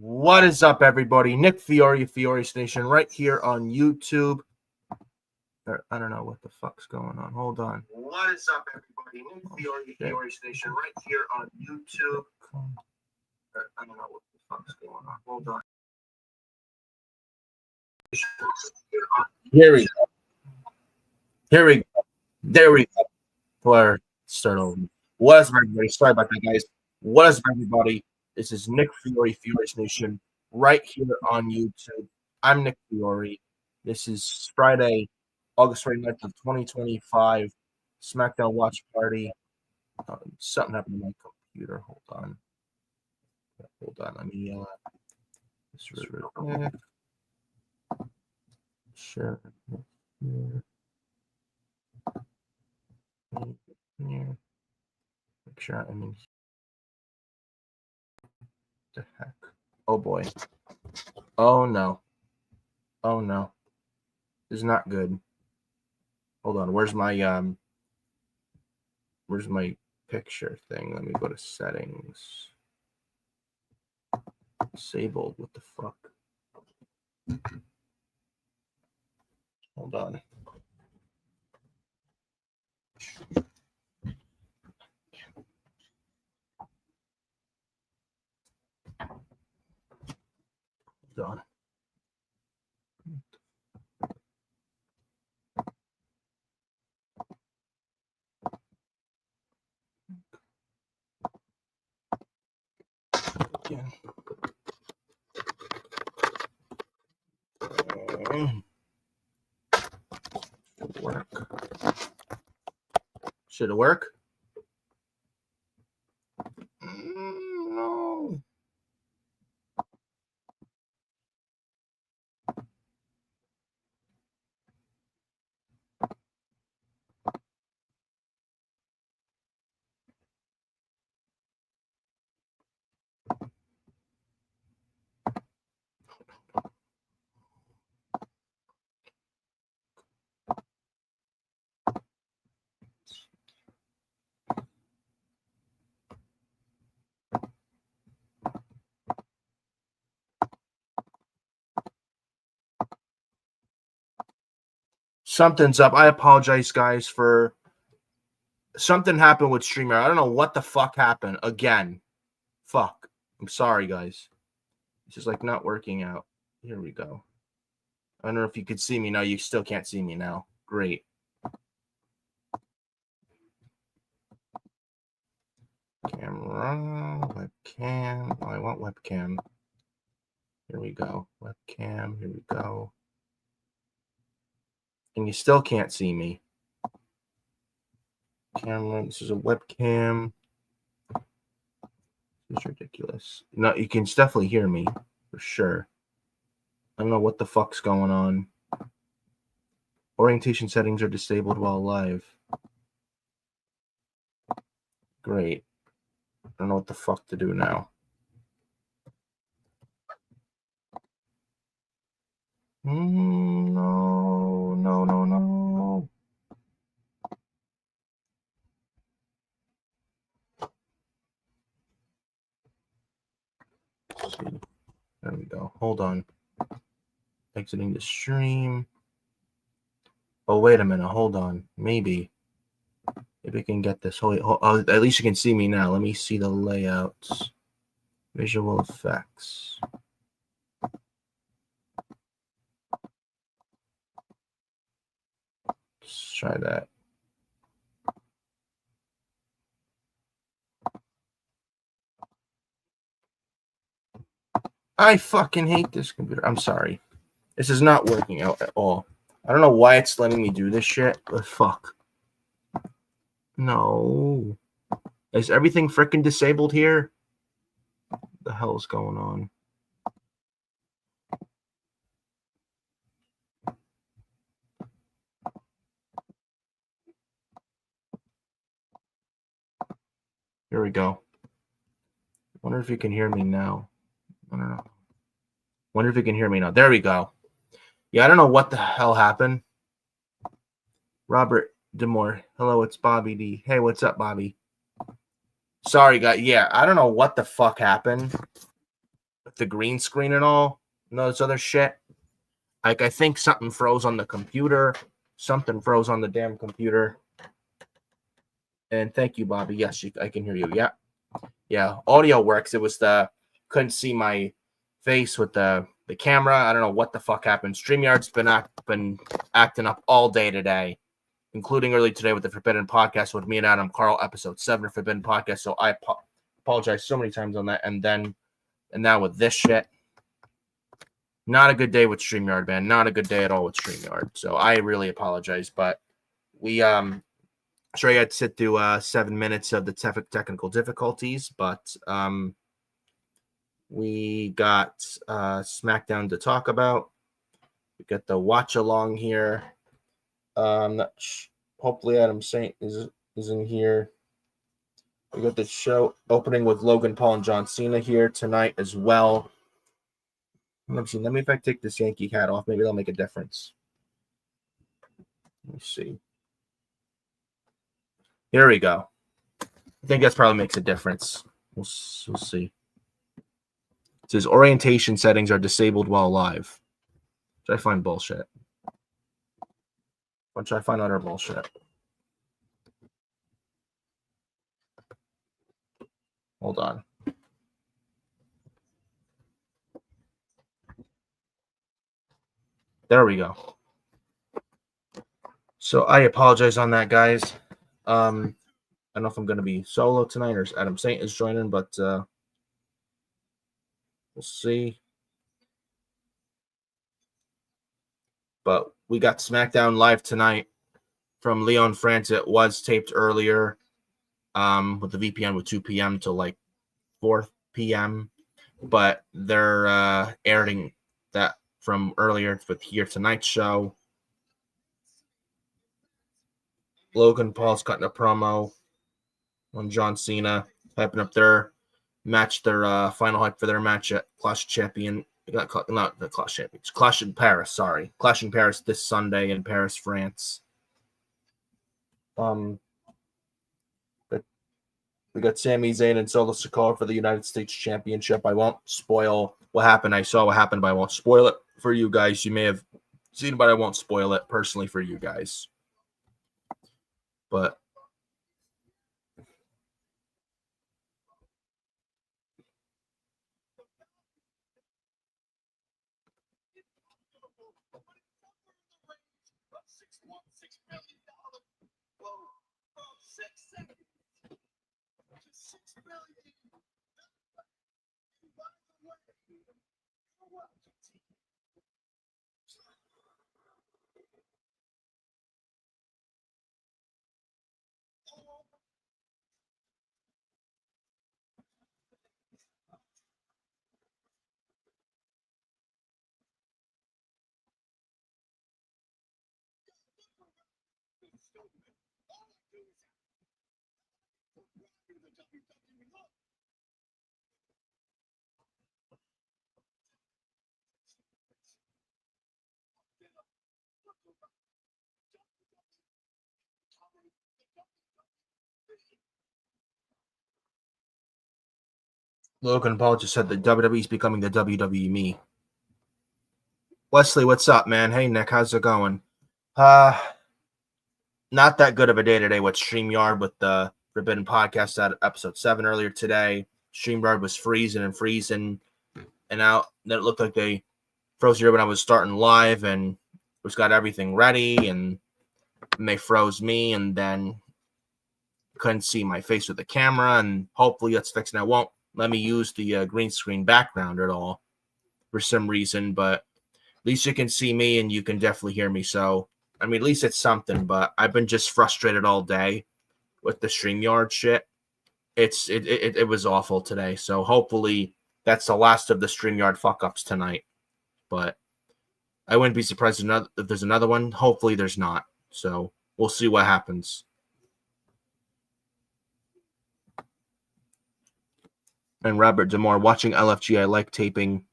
What is up, everybody? Nick Fiore, Fiore Station, right here on YouTube. I don't know what the fuck's going on. Hold on. What is up, everybody? Nick Fiore, Fiore Station, right here on YouTube. I don't know what the fuck's going on. Hold on. Here we go. Here we go. There we go. Or start over. What is up, everybody? Sorry about that, guys. What is up, everybody? This is Nick Fiore, Fiore Nation, right here on YouTube. I'm Nick Fiore. This is Friday, August 29th of 2025. SmackDown Watch Party. Something happened to my computer. Hold on. Let me this real quick. Share here. Here. Make sure I'm in. The heck? Oh boy. Oh no. Oh no. This is not good. Hold on. Where's my picture thing? Let me go to settings. Disabled. What the fuck? Hold on. Hold on. Again. Should it work? No. Something's up. I apologize, guys, for something happened with Streamer. I don't know what the fuck happened again. Fuck. I'm sorry, guys. It's just like not working out. Here we go. I don't know if you could see me now. You still can't see me now. Great. Camera, webcam. Oh, I want webcam. Here we go. Webcam. Here we go. And you still can't see me. Camera. This is a webcam. It's ridiculous. No, you can definitely hear me for sure. I don't know what the fuck's going on. Orientation settings are disabled while live. Great. I don't know what the fuck to do now. No. There we go. Hold on. Exiting the stream. Oh, wait a minute. Hold on. Maybe I can get this. At least you can see me now. Let me see the layouts. Visual effects. Let's try that. I fucking hate this computer. I'm sorry. This is not working out at all. I don't know why it's letting me do this shit, but fuck. No. Is everything freaking disabled here? What the hell is going on? Here we go. Wonder if you can hear me now. I don't know. Wonder if you can hear me now. There we go. Yeah, I don't know what the hell happened. Robert Demore. Hello, it's Bobby D. Hey, what's up, Bobby? Sorry, guys. Yeah, I don't know what the fuck happened. with the green screen and all this other shit. Like, I think something froze on the computer. Something froze on the damn computer. And thank you, Bobby. Yes, I can hear you. Yeah. Audio works. It was couldn't see my face with the camera. I don't know what the fuck happened. StreamYard's been acting up all day today, including early today with the Forbidden Podcast with me and Adam Carl, episode 7 of Forbidden Podcast. So I apologize so many times on that. And now with this shit. Not a good day with StreamYard, man. Not a good day at all with StreamYard. So I really apologize. But we sure I had to sit through 7 minutes of the technical difficulties, but we got SmackDown to talk about. We got the watch along here. Hopefully Adam Saint is in here. We got the show opening with Logan Paul and John Cena here tonight as well. Let me if I take this Yankee hat off, maybe that'll make a difference. Let me see. Here we go. I think that probably makes a difference. We'll see. It says orientation settings are disabled while live. Which I find bullshit. Which I find utter bullshit. Hold on. There we go. So I apologize on that, guys. I don't know if I'm going to be solo tonight or Adam Saint is joining, but we'll see. But we got SmackDown live tonight from Lyon, France. It was taped earlier with the VPN with 2 p.m. to like 4 p.m. But they're airing that from earlier with here tonight's show. Logan Paul's cutting a promo on John Cena, hyping up their match, their final hype for their match at Clash Champion. Not the Clash Champions, Clash in Paris. Sorry, Clash in Paris this Sunday in Paris, France. But we got Sami Zayn and Solo Sikoa for the United States Championship. I won't spoil what happened. I saw what happened, but I won't spoil it for you guys. You may have seen it, but I won't spoil it personally for you guys. But Logan Paul just said that WWE is becoming the WWE me. Wesley, what's up, man? Hey, Nick, how's it going? Not that good of a day today with StreamYard with the Forbidden Podcast at episode 7 earlier today. StreamYard was freezing, and out. Then it looked like they froze here when I was starting live, and was got everything ready, and they froze me, and then couldn't see my face with the camera, and hopefully that's fixed. And I won't let me use the green screen background at all for some reason, but at least you can see me and you can definitely hear me. So, I mean, at least it's something, but I've been just frustrated all day with the StreamYard shit. It was awful today. So hopefully that's the last of the StreamYard fuck-ups tonight. But I wouldn't be surprised if there's another one. Hopefully there's not. So we'll see what happens. And Robert Demore, watching LFG, I like taping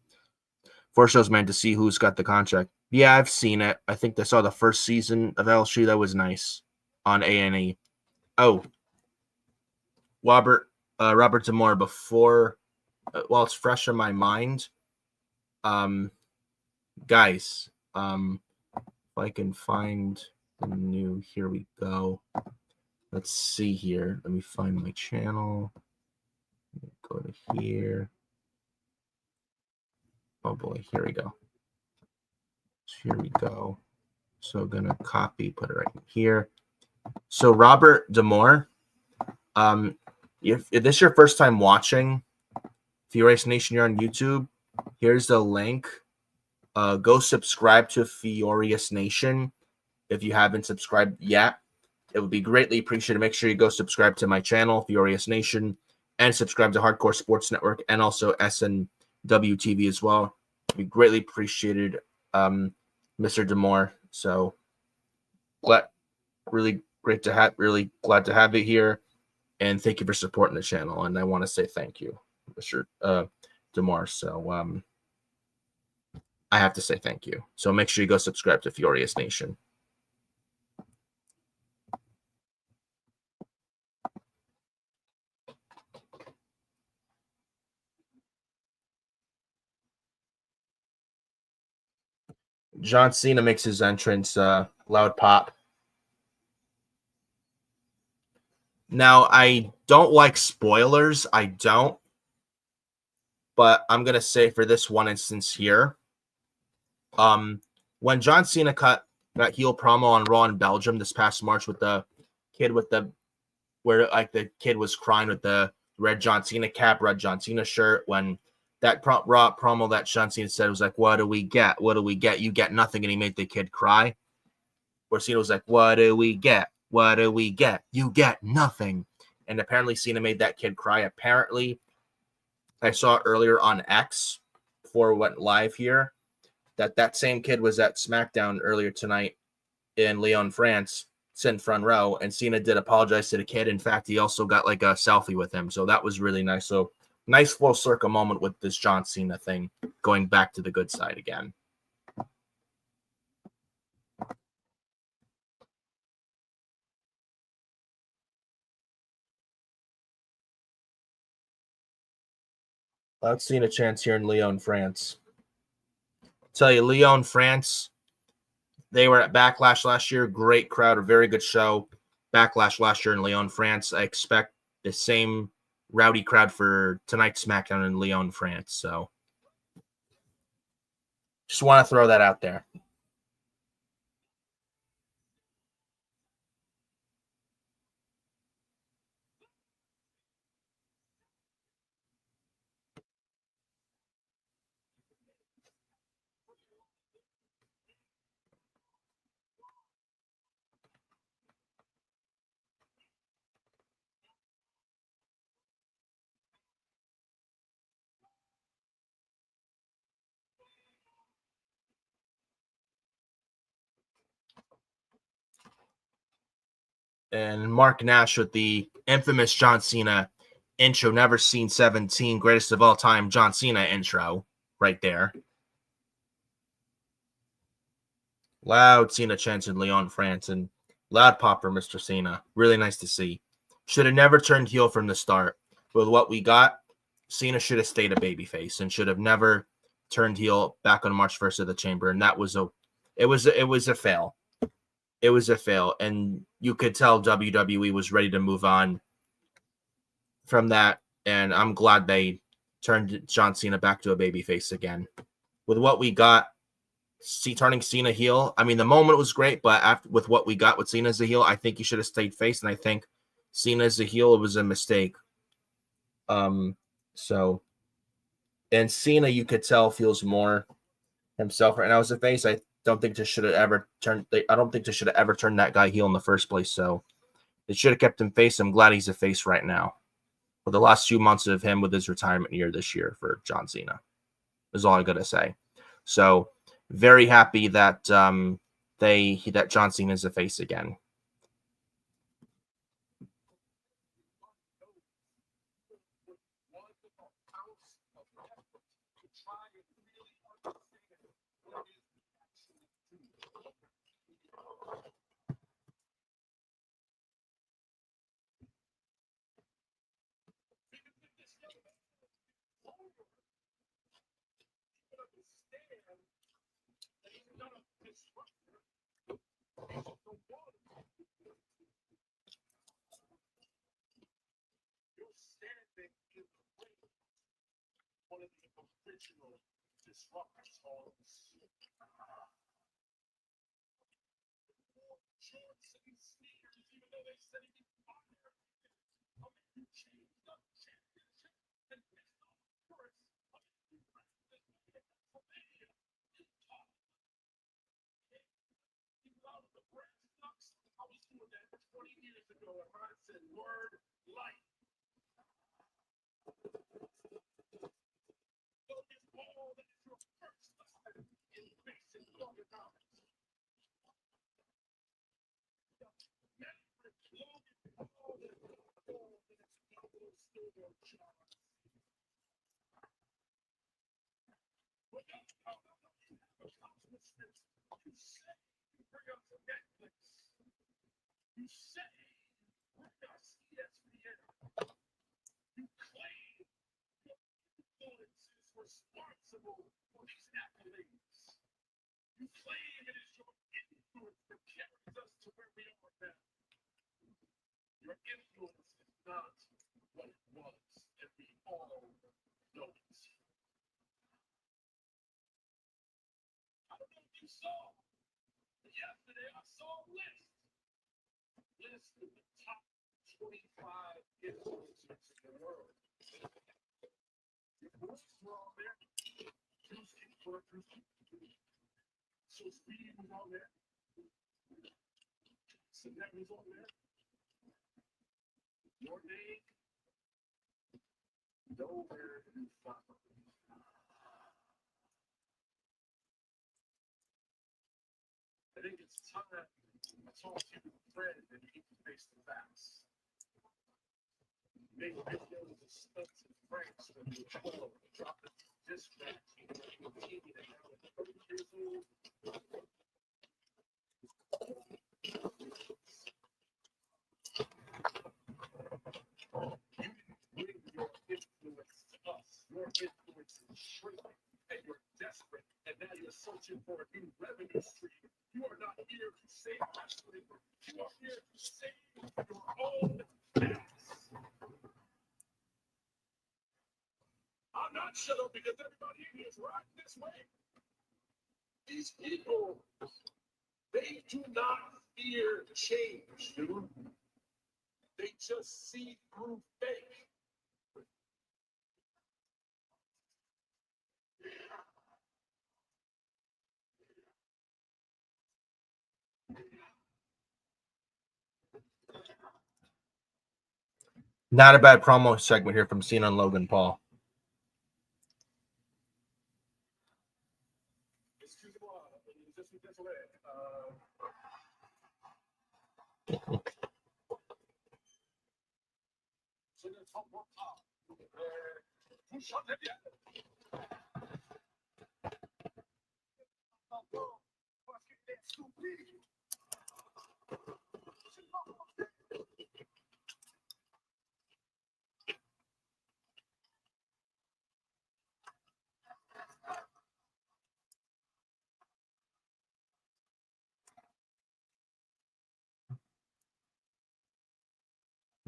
4 shows, man, to see who's got the contract. Yeah, I've seen it. I think I saw the first season of LFG. That was nice on A&E. Oh, Robert Demore, before, while it's fresh in my mind, Guys, if I can find the new, here we go. Let's see here. Let me find my channel. Go to here. Oh boy, here we go. So here we go. So gonna copy, put it right here. So Robert D'Amore, if this is your first time watching Furious Nation, you're on YouTube, here's the link. Go subscribe to Furious Nation if you haven't subscribed yet. It would be greatly appreciated. Make sure you go subscribe to my channel, Furious Nation, and subscribe to Hardcore Sports Network and also SNW TV as well. It'd be greatly appreciated, Mr. D'Amore. So really glad to have it here, and thank you for supporting the channel. And I want to say thank you, Mr. D'Amore. So I have to say thank you. So make sure you go subscribe to Furious Nation. John Cena makes his entrance. Loud pop. Now, I don't like spoilers. I don't. But I'm going to say for this one instance here, when John Cena cut that heel promo on Raw in Belgium this past March with the kid where like the kid was crying with the red John Cena cap, red John Cena shirt, when that Raw promo that John Cena said was like, "What do we get? What do we get? You get nothing," and he made the kid cry. Where Cena was like, "What do we get? What do we get? You get nothing." And apparently Cena made that kid cry. Apparently, I saw earlier on X before it went live here that same kid was at SmackDown earlier tonight in Lyon, France, sitting front row, and Cena did apologize to the kid. In fact, he also got like a selfie with him, so that was really nice. So nice full circle moment with this John Cena thing, going back to the good side again. I've seen a chance here in Lyon, France. I'll tell you, Lyon, France, they were at Backlash last year. Great crowd, a very good show. Backlash last year in Lyon, France. I expect the same rowdy crowd for tonight's SmackDown in Lyon, France. So just want to throw that out there. And Mark Nash with the infamous John Cena intro, never seen 17, greatest of all time John Cena intro right there. Loud Cena chants in Lyon, France, and loud pop for Mr. Cena. Really nice to see. Should have never turned heel from the start. With what we got, Cena should have stayed a babyface and should have never turned heel back on March 1st of the Chamber. And that was a fail. It was a fail. And you could tell WWE was ready to move on from that. And I'm glad they turned John Cena back to a babyface again. With what we got, turning Cena heel, I mean, the moment was great, but with what we got with Cena as a heel, I think he should have stayed face. And I think Cena as a heel, it was a mistake. So, and Cena, you could tell, feels more himself right now as a face. I don't think this should have ever turned. I don't think this should have ever turned that guy heel in the first place. So, they should have kept him face. I'm glad he's a face right now. For the last few months of him with his retirement year this year for John Cena, is all I gotta say. So, very happy that that John Cena is a face again. Not a bad promo segment here from Cena and Logan Paul.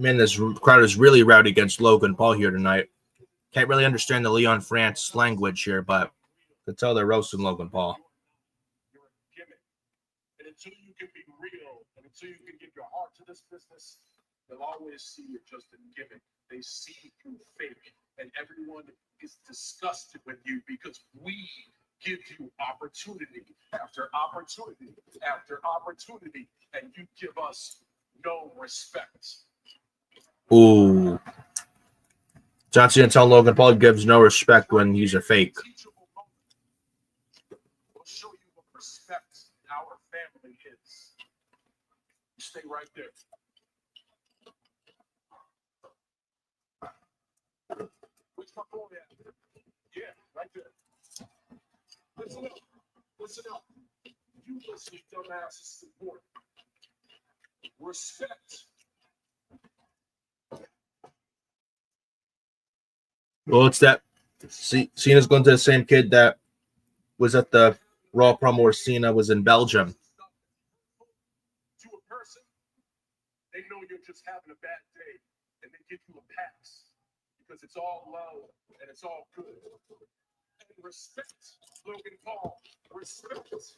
Man, this crowd is really rowdy against Logan Paul here tonight. Can't really understand the Leon France language here, but I can tell they're roasting Logan Paul. And until you can be real, and until you can give your heart to this business, they'll always see you just a gimmick. They see you fake, and everyone is disgusted with you because we give you opportunity after opportunity after opportunity, and you give us no respect. Ooh. John Cena telling Logan Paul gives no respect when he's a fake. We'll show you what respect our family is. Stay right there. Where's my phone at? Yeah, right there. Listen up. Listen up. You listen, dumbass, is important. Respect. Well, it's that Cena's going to the same kid that was at the Raw promo where Cena was in Belgium. To a person, they know you're just having a bad day, and they give you a pass because it's all love and it's all good. And respect, Logan Paul. Respect is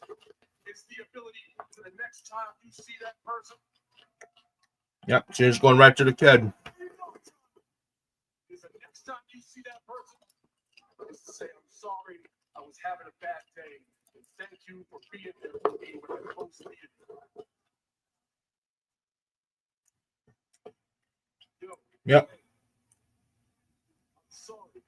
the ability to the next time you see that person. Yep, she's going right to the kid. Is the next time you see that person, say, I'm sorry, I was having a bad day. And thank you for being there for me when I most needed you. Yep. I'm sorry.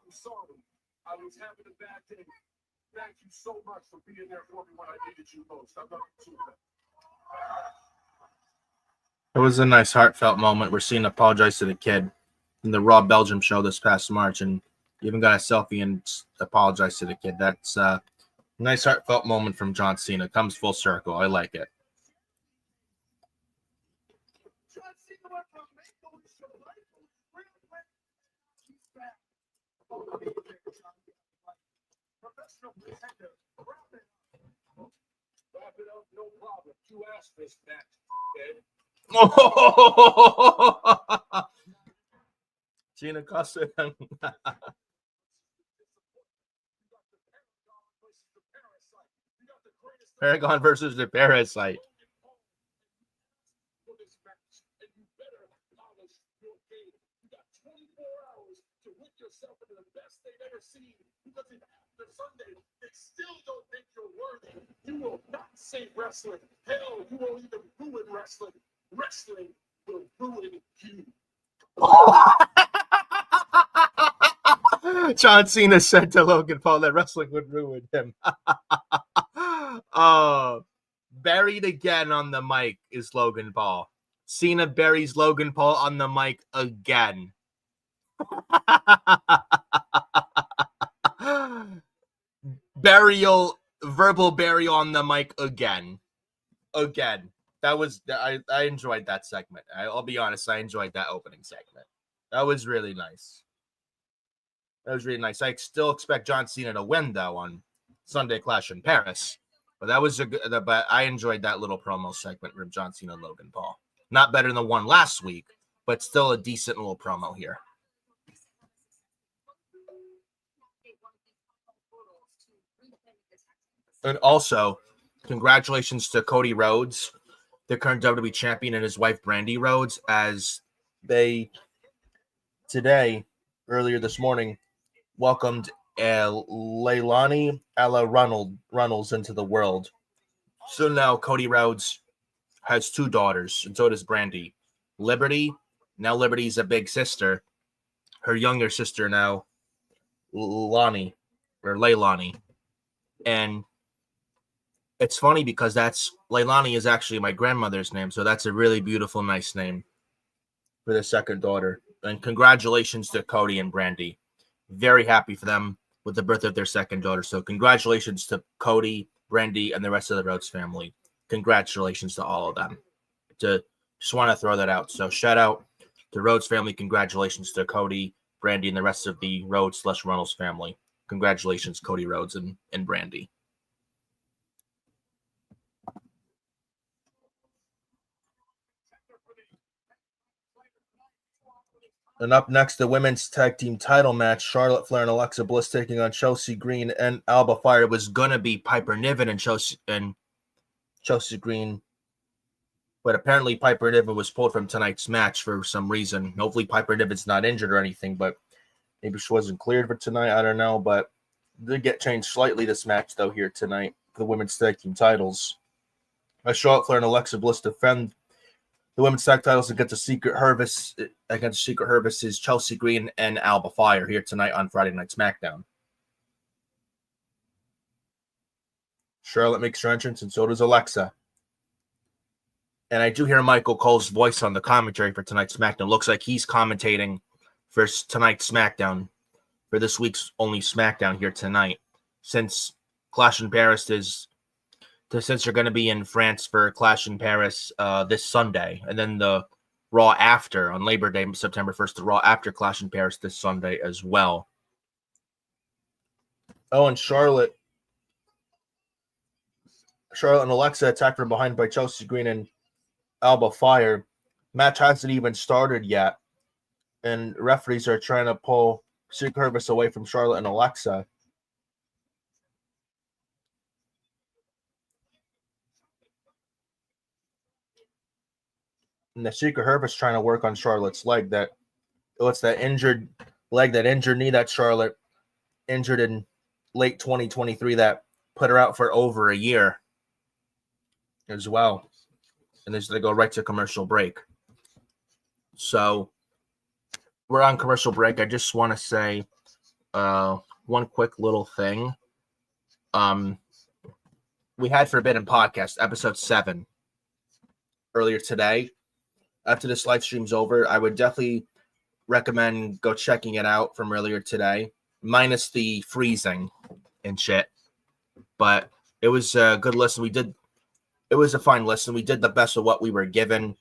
I'm sorry. I was having a bad day. Thank you so much for being there for me when I needed you most. I love you too. It was a nice heartfelt moment where Cena apologized to the kid in the Raw Belgium show this past March, and even got a selfie and apologized to the kid. That's a nice heartfelt moment from John Cena. Comes full circle. I like it. Professional pretender. Wrap it up, no problem. You asked this match, okay? Cena Costa. Paragon versus the Parasite. For this match, and you better polish your game. You got 24 hours to whip yourself into the best they've ever seen. Because if after Sunday they still don't think you're worthy, you will not save wrestling. Hell, you won't even ruin wrestling. Wrestling will ruin you. John Cena said to Logan Paul that wrestling would ruin him. Buried again on the mic is Logan Paul. Cena buries Logan Paul on the mic again. Verbal burial on the mic again. That was I enjoyed that segment. I'll be honest, I enjoyed that opening segment. That was really nice. I still expect John Cena to win though on Sunday Clash in Paris. But that was but I enjoyed that little promo segment from John Cena and Logan Paul. Not better than the one last week, but still a decent little promo here. And also, congratulations to Cody Rhodes, the current WWE champion, and his wife Brandy Rhodes, as they today, earlier this morning, welcomed Leilani Ella Runnels into the world. So now Cody Rhodes has two daughters, and so does Brandy. Liberty, now Liberty's a big sister. Her younger sister now, Leilani. And it's funny because Leilani is actually my grandmother's name, so that's a really beautiful, nice name for the second daughter. And congratulations to Cody and Brandy. Very happy for them with the birth of their second daughter. So congratulations to Cody, Brandy, and the rest of the Rhodes family. Congratulations to all of them. Just want to throw that out. So shout out to Rhodes family. Congratulations to Cody, Brandy, and the rest of the Rhodes/Runnels family. Congratulations, Cody Rhodes and Brandy. And up next, the women's tag team title match: Charlotte Flair and Alexa Bliss taking on Chelsea Green and Alba Fire. It was gonna be Piper Niven and Chelsea Green, but apparently Piper Niven was pulled from tonight's match for some reason. Hopefully Piper Niven's not injured or anything, but maybe she wasn't cleared for tonight. I don't know, but did get changed slightly this match though here tonight for the women's tag team titles. As Charlotte Flair and Alexa Bliss defend the women's tag titles against Secret Service is Chelsea Green and Alba Fire here tonight on Friday Night SmackDown. Charlotte makes her entrance, and so does Alexa. And I do hear Michael Cole's voice on the commentary for tonight's SmackDown. Looks like he's commentating for tonight's SmackDown, for this week's only SmackDown here tonight. Since Clash in Paris since you're going to be in France for Clash in Paris this Sunday, and then the Raw after on Labor Day, September 1st, the Raw after Clash in Paris this Sunday as well. Oh, and Charlotte and Alexa attacked from behind by Chelsea Green and Alba Fire. Match hasn't even started yet, and referees are trying to pull Secret Service away from Charlotte and Alexa. And the Secret Service trying to work on Charlotte's leg. It's that injured leg, that injured knee that Charlotte injured in late 2023 that put her out for over a year as well. And they go right to commercial break. So we're on commercial break. I just want to say one quick little thing. We had Forbidden Podcast, episode 7, earlier today. After this live stream's over, I would definitely recommend go checking it out from earlier today, minus the freezing and shit. But it was a good listen. It was a fine listen. We did the best of what we were given.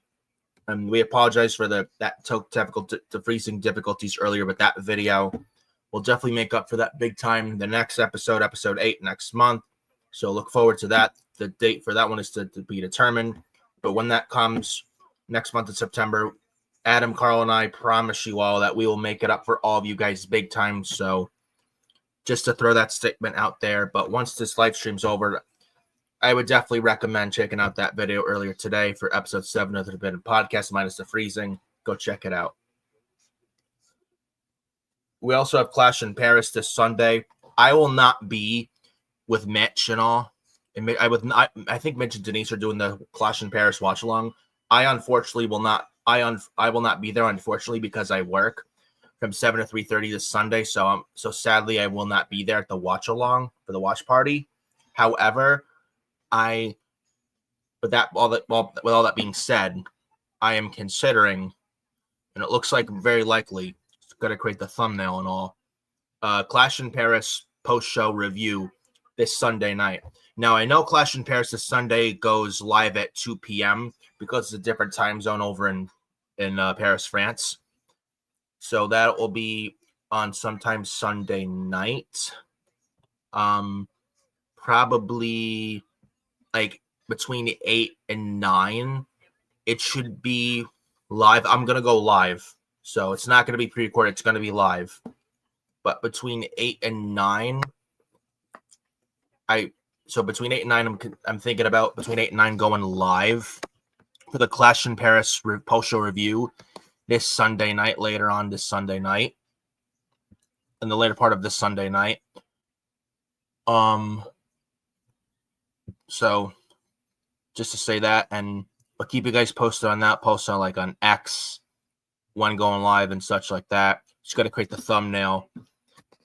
And we apologize for the freezing difficulties earlier with that video. We'll definitely make up for that big time the next episode 8 next month. So look forward to that. The date for that one is to be determined. But when that comes next month in September, Adam, Carl, and I promise you all that we will make it up for all of you guys big time. So just to throw that statement out there. But once this live stream's over, I would definitely recommend checking out that video earlier today for episode 7 of the Forbidden Podcast, minus the freezing. Go check it out. We also have Clash in Paris this Sunday. I will not be with Mitch and all. And I think Mitch and Denise are doing the Clash in Paris watch along. I unfortunately will not. I will not be there, unfortunately, because I work from 7 to 3:30 this Sunday. So sadly I will not be there at the watch along for the watch party. However, with all that being said, I am considering, and it looks like very likely, going to create the thumbnail and all, Clash in Paris post-show review this Sunday night. Now, I know Clash in Paris this Sunday goes live at 2 p.m. because it's a different time zone over in Paris, France. So that will be on sometime Sunday night. Probably like between 8 and 9. It should be live. I'm going to go live. So it's not going to be pre-recorded. It's going to be live. But between 8 and 9, between 8 and 9, I'm thinking about between 8 and 9 going live for the Clash in Paris post-show review this Sunday night, later on this Sunday night, in the later part of this Sunday night. So just to say that, and I'll keep you guys posted on that, post on like on X when going live and such like that. Just got to create the thumbnail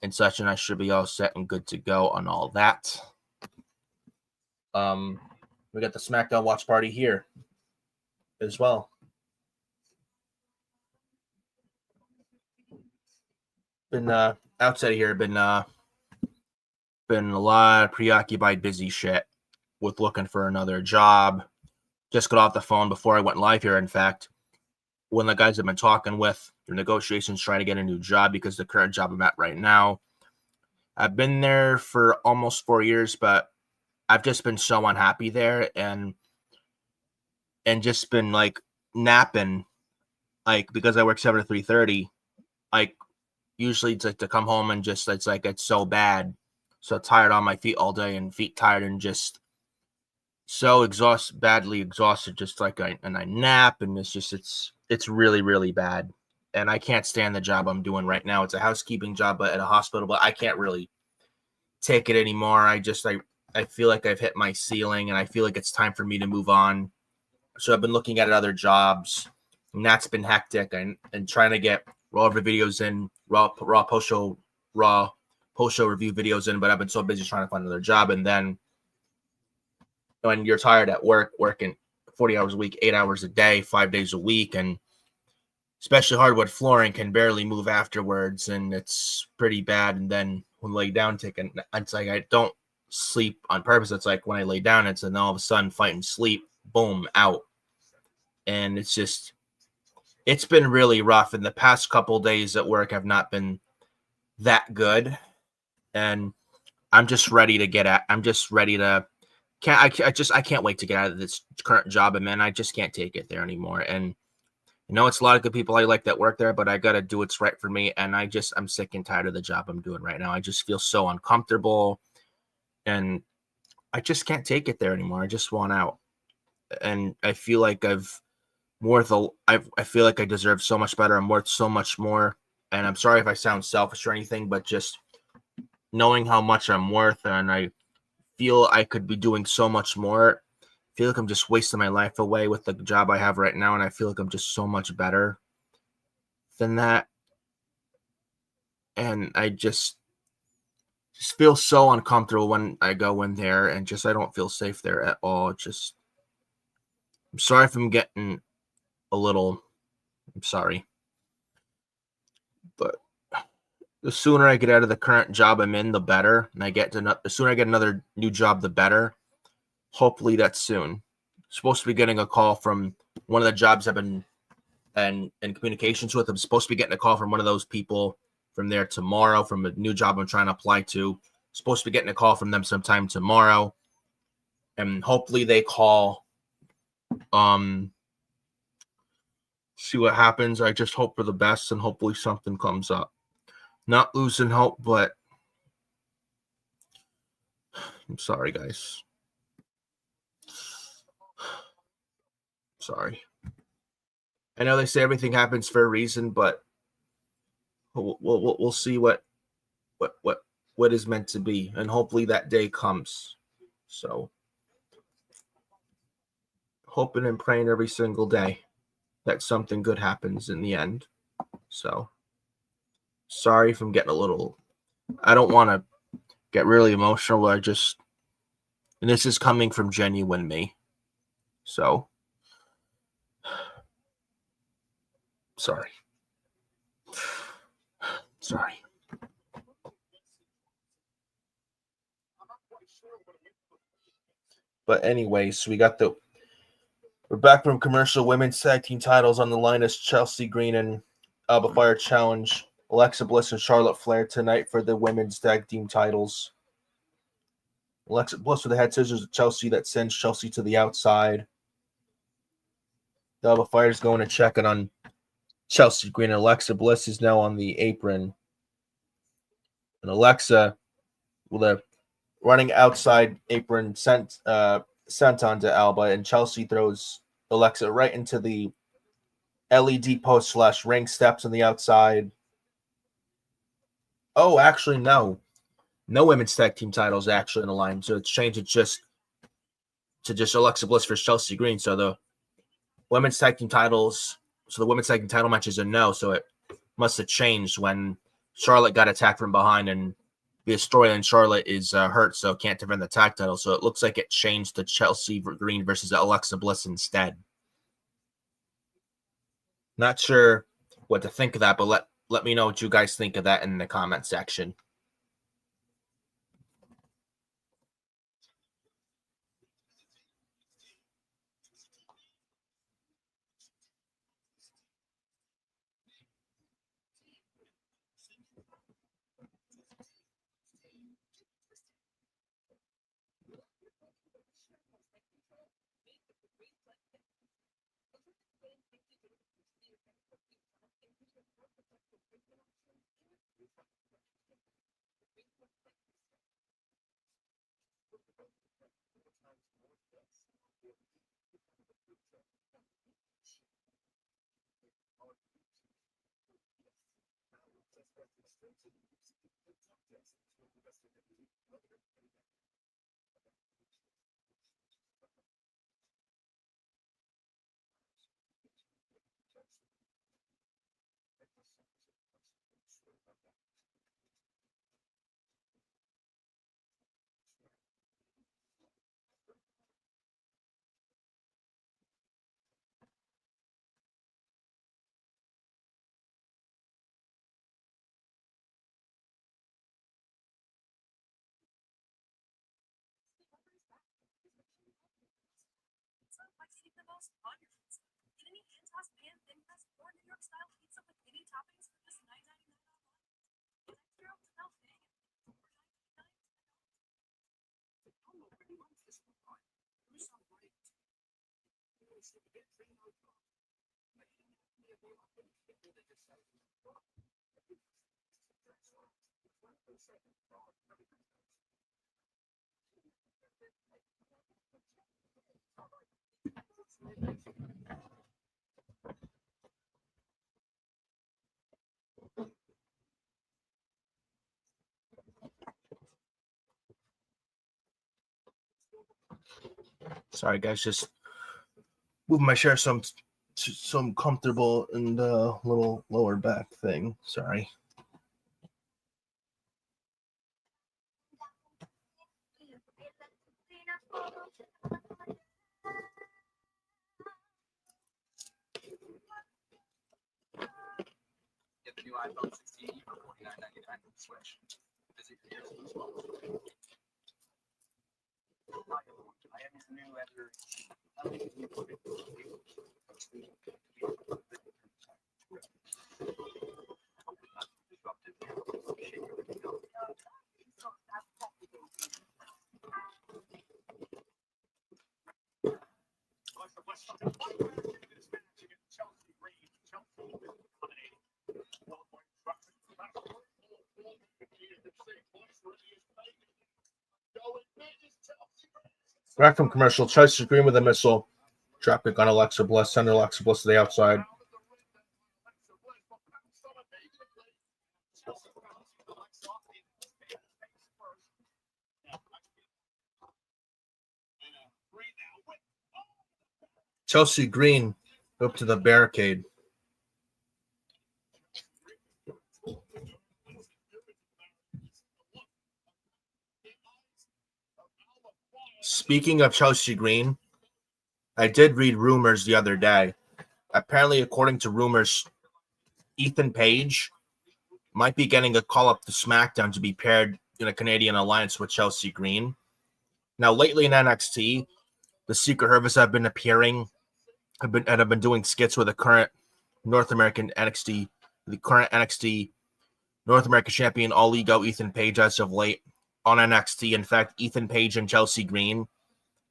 and such, and I should be all set and good to go on all that. We got the SmackDown watch party here as well. Been outside of here, been a lot of preoccupied, busy shit with looking for another job. Just got off the phone before I went live here. In fact, one of the guys I've been talking with, through negotiations, trying to get a new job because the current job I'm at right now, I've been there for almost 4 years, but I've just been so unhappy there and just been like napping, like because I work 7 to 3:30. Like usually it's like to come home and just it's so bad, so tired on my feet all day and feet tired and just so badly exhausted. Just like I nap and it's really, really bad. And I can't stand the job I'm doing right now. It's a housekeeping job, but at a hospital, but I can't really take it anymore. I feel like I've hit my ceiling and I feel like it's time for me to move on. So I've been looking at other jobs and that's been hectic and trying to get raw videos in, raw post-show review videos in, but I've been so busy trying to find another job. And then when you're tired at work, working 40 hours a week, 8 hours a day, 5 days a week, and especially hardwood flooring can barely move afterwards, and it's pretty bad. And then when lay down, it's like I don't sleep on purpose. It's like when I lay down, it's and all of a sudden fighting sleep, boom, out. And it's just it's been really rough. In the past couple days at work have not been that good, and I'm just ready to get at. I'm just ready to. I can't wait to get out of this current job, and man, I just can't take it there anymore. And it's a lot of good people I like that work there, but I got to do what's right for me. And I'm sick and tired of the job I'm doing right now. I just feel so uncomfortable, and I just can't take it there anymore. I just want out, and I feel like I feel like I deserve so much better. I'm worth so much more. And I'm sorry if I sound selfish or anything, but just knowing how much I'm worth, and I feel I could be doing so much more. I feel like I'm just wasting my life away with the job I have right now, and I feel like I'm just so much better than that. And I just feel so uncomfortable when I go in there, and just I don't feel safe there at all. Just I'm sorry if I'm getting a little. I'm sorry, but the sooner I get out of the current job I'm in, the better. And the sooner I get another new job, the better. Hopefully that's soon. Supposed to be getting a call from one of the jobs I've been in communications with. I'm supposed to be getting a call from one of those people from there tomorrow, from a new job I'm trying to apply to. Supposed to be getting a call from them sometime tomorrow. And hopefully they call. See what happens. I just hope for the best, and hopefully something comes up. Not losing hope, but I'm sorry, guys. Sorry. I know they say everything happens for a reason, but we'll see what what what is meant to be, and hopefully that day comes. So hoping and praying every single day that something good happens in the end. So sorry if I'm getting a little. I don't want to get really emotional. And this is coming from genuine me. So sorry. Sorry. But anyways, we're back from commercial. Women's tag team titles on the line as Chelsea Green and Alba Fire challenge Alexa Bliss and Charlotte Flair tonight for the women's tag team titles. Alexa Bliss with the head scissors of Chelsea that sends Chelsea to the outside. The Alba Fire is going to check it on Chelsea Green. Alexa Bliss is now on the apron. And Alexa with a running outside apron sent onto Alba, and Chelsea throws Alexa right into the LED post / ring steps on the outside. Oh, actually, no. No women's tag team titles actually in the line. So it's changed it to just Alexa Bliss versus Chelsea Green. So the women's tag team titles, so the women's tag team title match is a no. So it must have changed when Charlotte got attacked from behind, and the storyline Charlotte is hurt, so can't defend the tag title. So it looks like it changed to Chelsea Green versus Alexa Bliss instead. Not sure what to think of that, but let me know what you guys think of that in the comment section. Sorry, guys, just moving my chair some comfortable and little lower back thing. Sorry. Get the new iPhone 16 for $49.99 from Switch. Visit your I am your new editor. Back from commercial, Chelsea Green with a missile. Drop kick on Alexa Bliss. Send Alexa Bliss to the outside. Chelsea Green up to the barricade. Speaking of Chelsea Green, I did read rumors the other day. Apparently, according to rumors, Ethan Page might be getting a call up to SmackDown to be paired in a Canadian alliance with Chelsea Green. Now, lately in NXT, the Secret Service have been appearing have been doing skits with the current North American NXT North American champion All Ego Ethan Page as of late on NXT. In fact, Ethan Page and Chelsea Green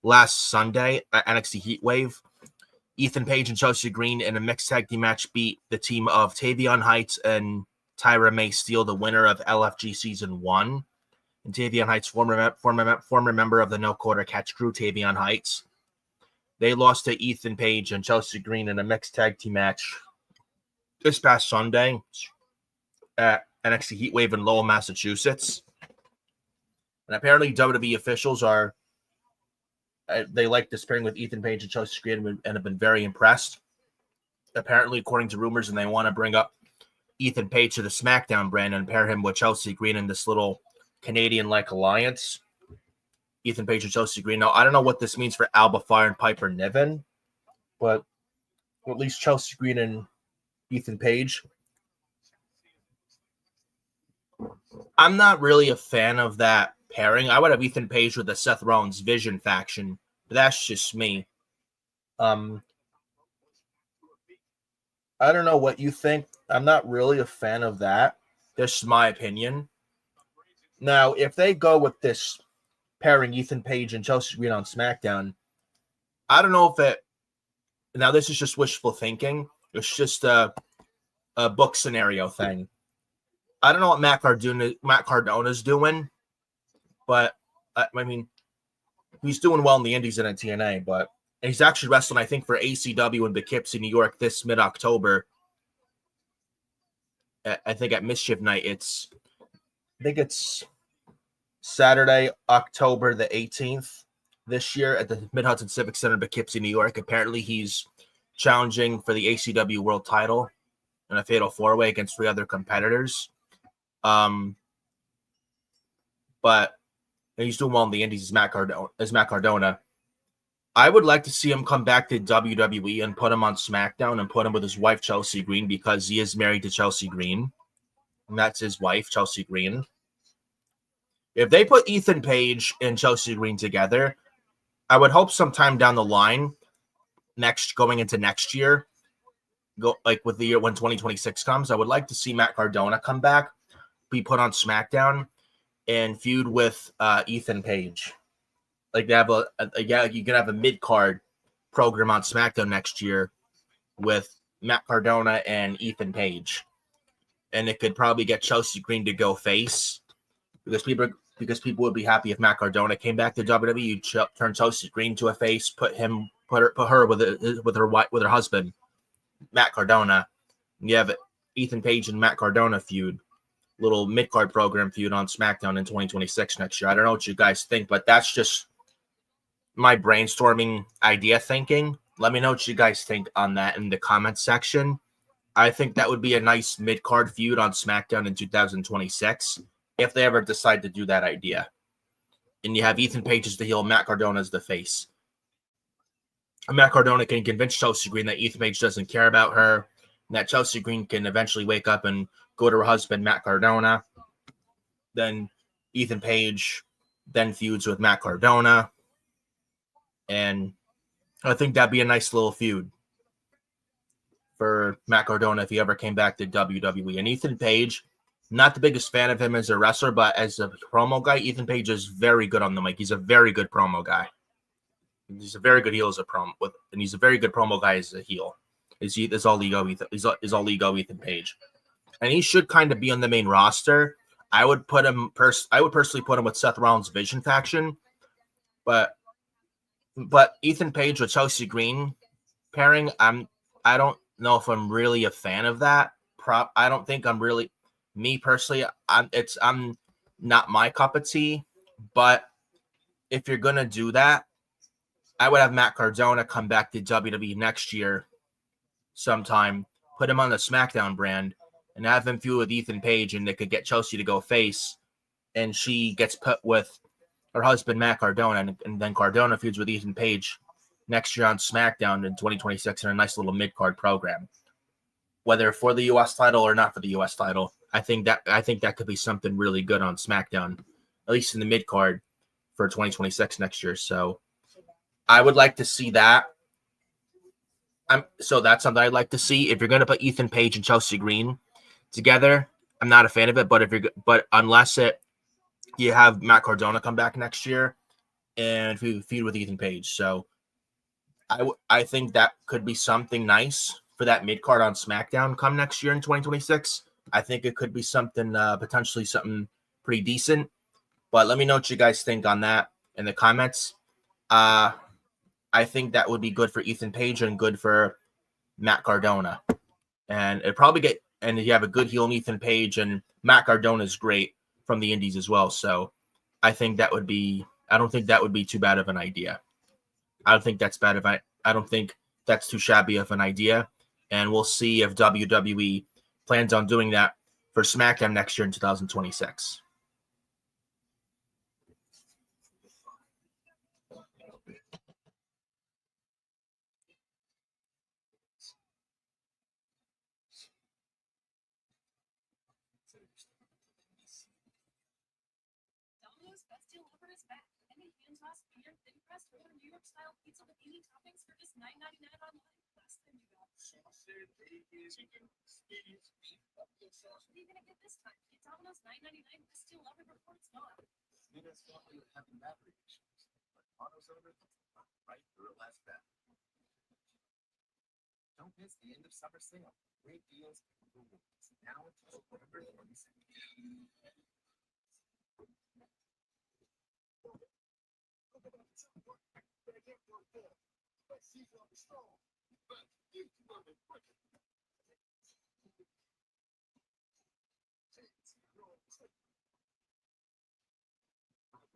last Sunday at NXT Heatwave, Ethan Page and Chelsea Green in a mixed tag team match beat the team of Tavion Heights and Tyra May Steele, the winner of LFG Season 1. And Tavion Heights, former member of the No Quarter Catch crew, Tavion Heights. They lost to Ethan Page and Chelsea Green in a mixed tag team match this past Sunday at NXT Heatwave in Lowell, Massachusetts. And apparently WWE officials they like this pairing with Ethan Page and Chelsea Green and have been very impressed. Apparently, according to rumors, and they want to bring up Ethan Page to the SmackDown brand and pair him with Chelsea Green in this little Canadian-like alliance. Ethan Page and Chelsea Green. Now, I don't know what this means for Alba Fire and Piper Niven, but at least Chelsea Green and Ethan Page. I'm not really a fan of that pairing. I would have Ethan Page with the Seth Rollins Vision faction, but that's just me. I don't know what you think. I'm not really a fan of that. This is my opinion. Now, if they go with this pairing Ethan Page and Chelsea Green on SmackDown, I don't know if it. Now, this is just wishful thinking. It's just a book scenario thing. I don't know what Matt Cardona's doing, but I mean, he's doing well in the Indies and in TNA, but he's actually wrestling, I think, for ACW in Poughkeepsie, New York this mid-October. I think at Mischief Night. I think it's Saturday, October the 18th this year at the Mid-Hudson Civic Center in Poughkeepsie, New York. Apparently, he's challenging for the ACW World Title in a Fatal 4-Way against 3 other competitors. But he's doing well in the Indies as Matt Cardona. I would like to see him come back to WWE and put him on SmackDown and put him with his wife, Chelsea Green, because he is married to Chelsea Green. And that's his wife, Chelsea Green. If they put Ethan Page and Chelsea Green together, I would hope sometime down the line, going into next year, go like with the year when 2026 comes, I would like to see Matt Cardona come back, be put on SmackDown, and feud with Ethan Page. Like they have you can have a mid card program on SmackDown next year with Matt Cardona and Ethan Page, and it could probably get Chelsea Green to go face because people would be happy if Matt Cardona came back to WWE. You turn Chelsea Green to a face, put her with her husband Matt Cardona. You have Ethan Page and Matt Cardona feud, little mid card program feud on SmackDown in 2026 next year. I don't know what you guys think, but that's just my brainstorming idea thinking. Let me know what you guys think on that in the comments section. I think that would be a nice mid-card feud on SmackDown in 2026 if they ever decide to do that idea. And you have Ethan Page as the heel, Matt Cardona as the face. And Matt Cardona can convince Chelsea Green that Ethan Page doesn't care about her, and that Chelsea Green can eventually wake up and go to her husband, Matt Cardona. Then Ethan Page then feuds with Matt Cardona. And I think that'd be a nice little feud for Matt Cardona if he ever came back to WWE. And Ethan Page, not the biggest fan of him as a wrestler, but as a promo guy, Ethan Page is very good on the mic. He's a very good promo guy. He's a very good heel as a promo, and he's a very good promo guy as a heel. Is all ego Ethan Page, and he should kind of be on the main roster. I would personally put him with Seth Rollins' Vision faction, but Ethan Page with Chelsea Green pairing, I don't know if I'm really a fan of that. I don't think I'm really, me personally, I'm not my cup of tea. But if you're gonna do that, I would have Matt Cardona come back to WWE next year sometime, put him on the SmackDown brand, and have him feud with Ethan Page, and they could get Chelsea to go face, and she gets put with her husband Matt Cardona, and then Cardona feuds with Ethan Page next year on SmackDown in 2026 in a nice little mid-card program. Whether for the US title or not for the US title, I think that could be something really good on SmackDown, at least in the mid-card for 2026 next year. So I would like to see that. So that's something I'd like to see. If you're going to put Ethan Page and Chelsea Green together, I'm not a fan of it. But unless you have Matt Cardona come back next year and feud with Ethan Page, so I think that could be something nice for that mid card on SmackDown come next year in 2026. I think it could be something potentially something pretty decent. But let me know what you guys think on that in the comments. I think that would be good for Ethan Page and good for Matt Cardona. And you have a good heel in Ethan Page, and Matt Cardona is great from the indies as well. So I don't think that would be too bad of an idea. I don't think that's too shabby of an idea. And we'll see if WWE plans on doing that for SmackDown next year in 2026. Domino's Best Deal Offer is back. Any hand-tossed beer, thin crust, or New York-style pizza with any toppings for just $9.99 online. Last time you got sausage, bacon, chicken, beef, sauce. What are you gonna get this time? Get Domino's $9.99 Best Deal Offer before it's gone. Maybe that's not what you're having battery issues. But Domino's over right through a last bet. Don't miss the end of summer sale. Great deals and rewards. Now until November 22nd.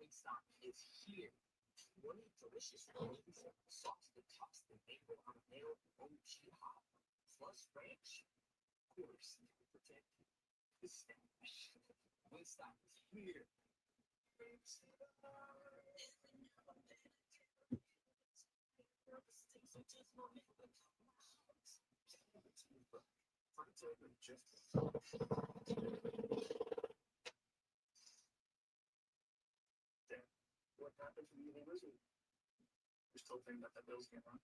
Stock is here. One delicious sauce that tops the mango habanero OG hot plus ranch. Of course, to protect the stash. One stop is here. What happened to the evil wizard? Just hoping that the Bills can run.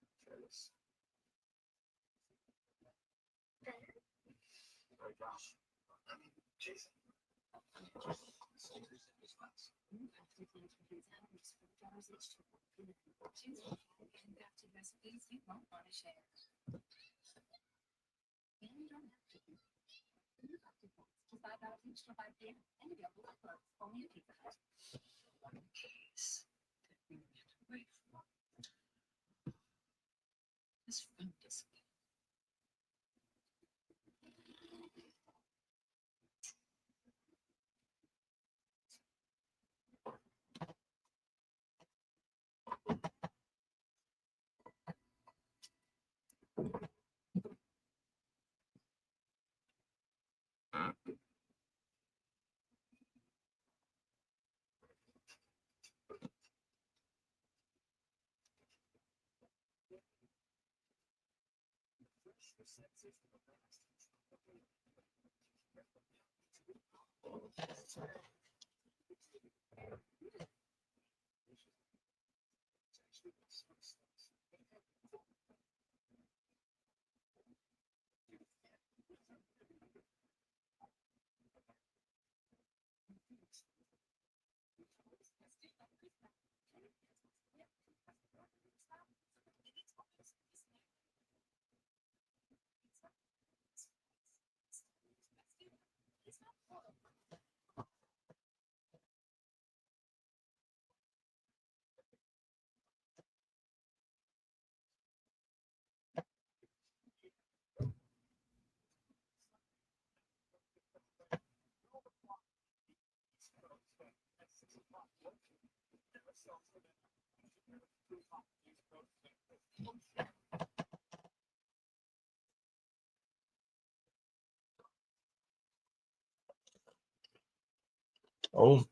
Oh,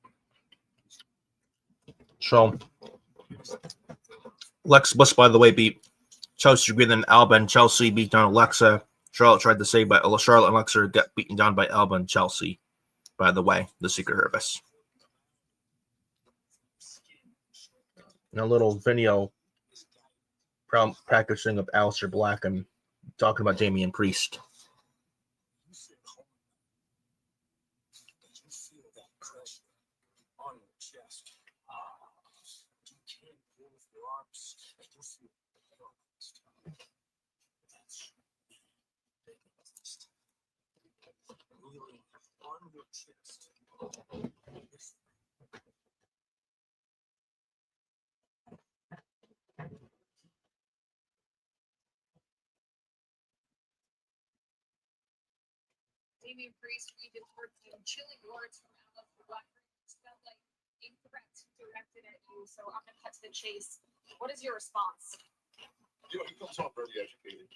so Lex Bliss, by the way, beat Chelsea Green and Alba, and Chelsea beat down Alexa. Charlotte tried to save, but Charlotte and Alexa got beaten down by Alba and Chelsea. By the way, the Secret Service. And a little video practicing of Aleister Black and talking about Damian Priest. Damian Priest even heard some chilling words from Aleister Black. Felt like a threat directed at you. So I'm gonna cut to the chase. What is your response? He comes off very educated.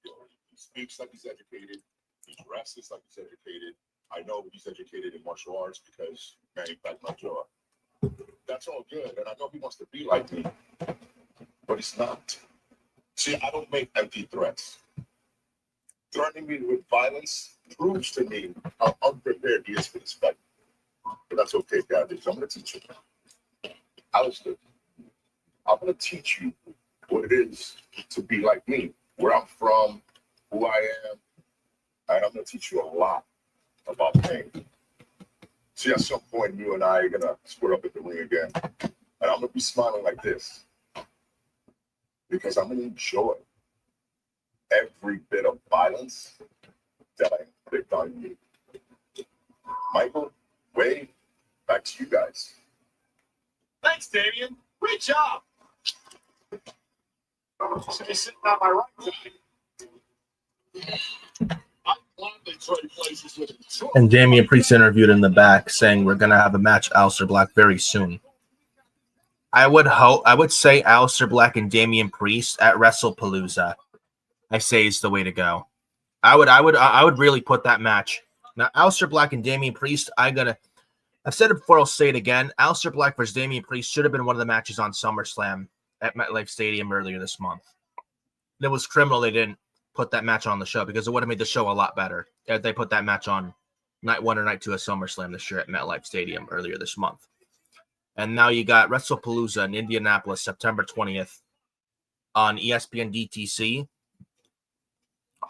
He speaks like he's educated. He dresses like he's educated. I know he's educated in martial arts because man, he cracked my jaw. That's all good, and I know he wants to be like me, but he's not. See, I don't make empty threats. Threatening me with violence proves to me how unprepared he is for this fight. But that's okay, guys. I'm going to teach you. Aleister, I'm going to teach you what it is to be like me, where I'm from, who I am, and I'm going to teach you a lot about pain. See, at some point, you and I are going to square up at the ring again, and I'm going to be smiling like this because I'm going to enjoy every bit of violence that I inflict on you. Michael, Wade, back to you guys. Thanks, Damian. Great job. Should be sitting on my right side. I'm gladly trade places with him. And Damian Priest interviewed in the back saying we're going to have a match Aleister Black very soon. I would say Aleister Black and Damian Priest at WrestlePalooza. I say is the way to go. I would really put that match. Now, Aleister Black and Damian Priest, I've said it before, I'll say it again. Aleister Black versus Damian Priest should have been one of the matches on SummerSlam at MetLife Stadium earlier this month. It was criminal they didn't put that match on the show because it would have made the show a lot better if they put that match on night 1 or night 2 of SummerSlam this year at MetLife Stadium earlier this month. And now you got WrestlePalooza in Indianapolis, September 20th on ESPN DTC.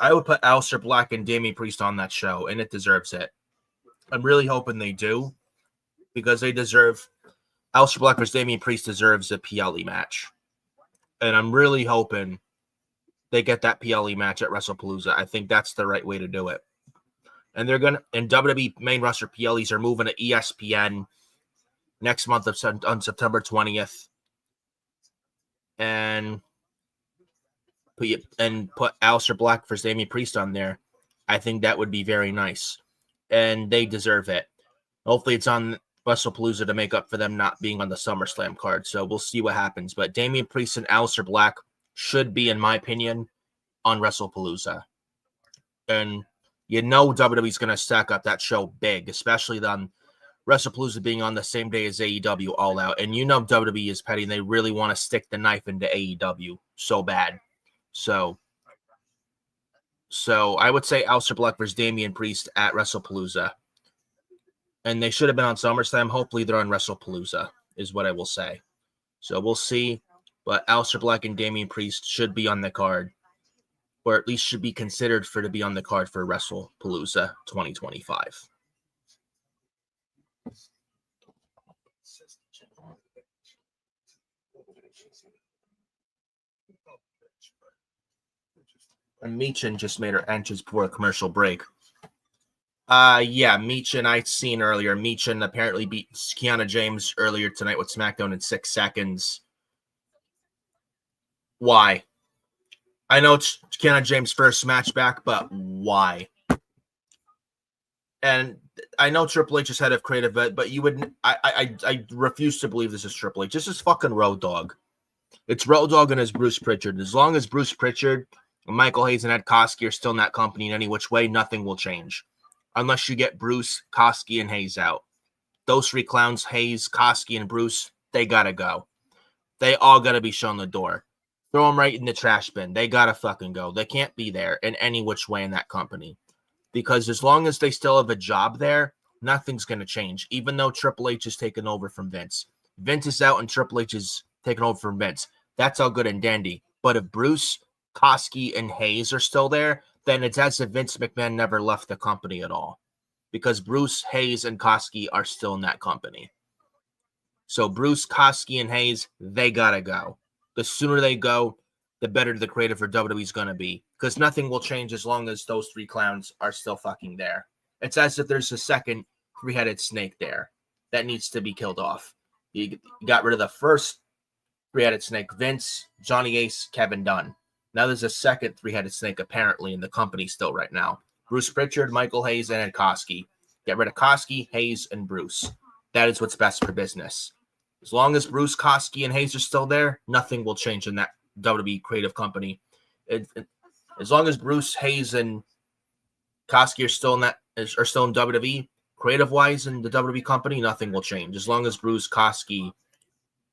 I would put Aleister Black and Damian Priest on that show, and it deserves it. I'm really hoping they do, because they deserve. Aleister Black versus Damian Priest deserves a PLE match, and I'm really hoping they get that PLE match at WrestlePalooza. I think that's the right way to do it. And they're gonna. And WWE main roster PLEs are moving to ESPN next month on September 20th, and put Aleister Black versus Damian Priest on there. I think that would be very nice, and they deserve it. Hopefully, it's on WrestlePalooza to make up for them not being on the SummerSlam card. So we'll see what happens. But Damian Priest and Aleister Black should be, in my opinion, on WrestlePalooza. And you know WWE's going to stack up that show big, especially on WrestlePalooza being on the same day as AEW All Out. And you know WWE is petty, and they really want to stick the knife into AEW so bad. So I would say Aleister Black versus Damian Priest at WrestlePalooza. And they should have been on SummerSlam. Hopefully they're on WrestlePalooza, is what I will say. So we'll see. But Aleister Black and Damian Priest should be on the card, or at least should be considered to be on the card for WrestlePalooza 2025. And Meechin just made her entrance before a commercial break. Yeah, Meechin I'd seen earlier. Meechin apparently beat Kiana James earlier tonight with SmackDown in 6 seconds. Why? I know it's Kiana James' first match back, but why? And I know Triple H is head of creative, but you would. I refuse to believe this is Triple H. This is fucking Road Dogg. It's Road Dogg and his Bruce Pritchard. As long as Bruce Pritchard, Michael Hayes, and Ed Koskey are still in that company in any which way, nothing will change. Unless you get Bruce, Koskey, and Hayes out. Those 3 clowns, Hayes, Koskey, and Bruce, they gotta go. They all gotta be shown the door. Throw them right in the trash bin. They gotta fucking go. They can't be there in any which way in that company. Because as long as they still have a job there, nothing's gonna change. Even though Triple H is taking over from Vince. Vince is out and Triple H is taking over from Vince. That's all good and dandy. But if Bruce, Koskey, and Hayes are still there, then it's as if Vince McMahon never left the company at all. Because Bruce, Hayes, and Koskey are still in that company. So Bruce, Koskey, and Hayes, they gotta go. The sooner they go, the better the creative for WWE is gonna be. Because nothing will change as long as those 3 clowns are still fucking there. It's as if there's a second 3-headed snake there that needs to be killed off. You got rid of the first 3-headed snake, Vince, Johnny Ace, Kevin Dunn. Now there's a second 3-headed snake apparently in the company still right now. Bruce Pritchard, Michael Hayes, and Ed Koskey. Get rid of Koskey, Hayes, and Bruce. That is what's best for business. As long as Bruce, Koskey, and Hayes are still there, nothing will change in that WWE creative company. As long as Bruce, Hayes, and Koskey are still in WWE, creative-wise in the WWE company, nothing will change. As long as Bruce, Koskey,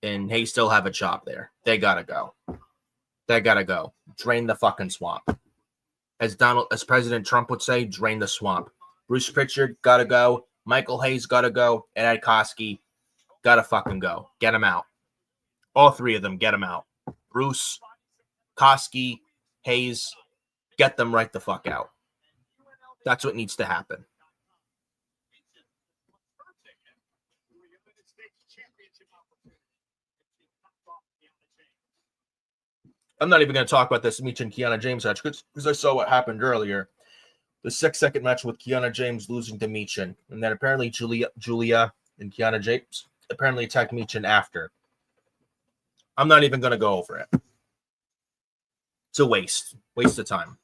and Hayes still have a job there, they gotta go. They gotta go. Drain the fucking swamp. As President Trump would say, drain the swamp. Bruce Pritchard gotta go. Michael Hayes gotta go. And Ed Koskey gotta fucking go. Get him out. All 3 of them, get them out. Bruce, Koskey, Hayes, get them right the fuck out. That's what needs to happen. I'm not even going to talk about this Meech and Kiana James match because I saw what happened earlier. The 6-second match with Kiana James losing to Meechin. And then apparently Julia and Kiana James apparently attacked Meechin after. I'm not even going to go over it. It's a waste. Waste of time.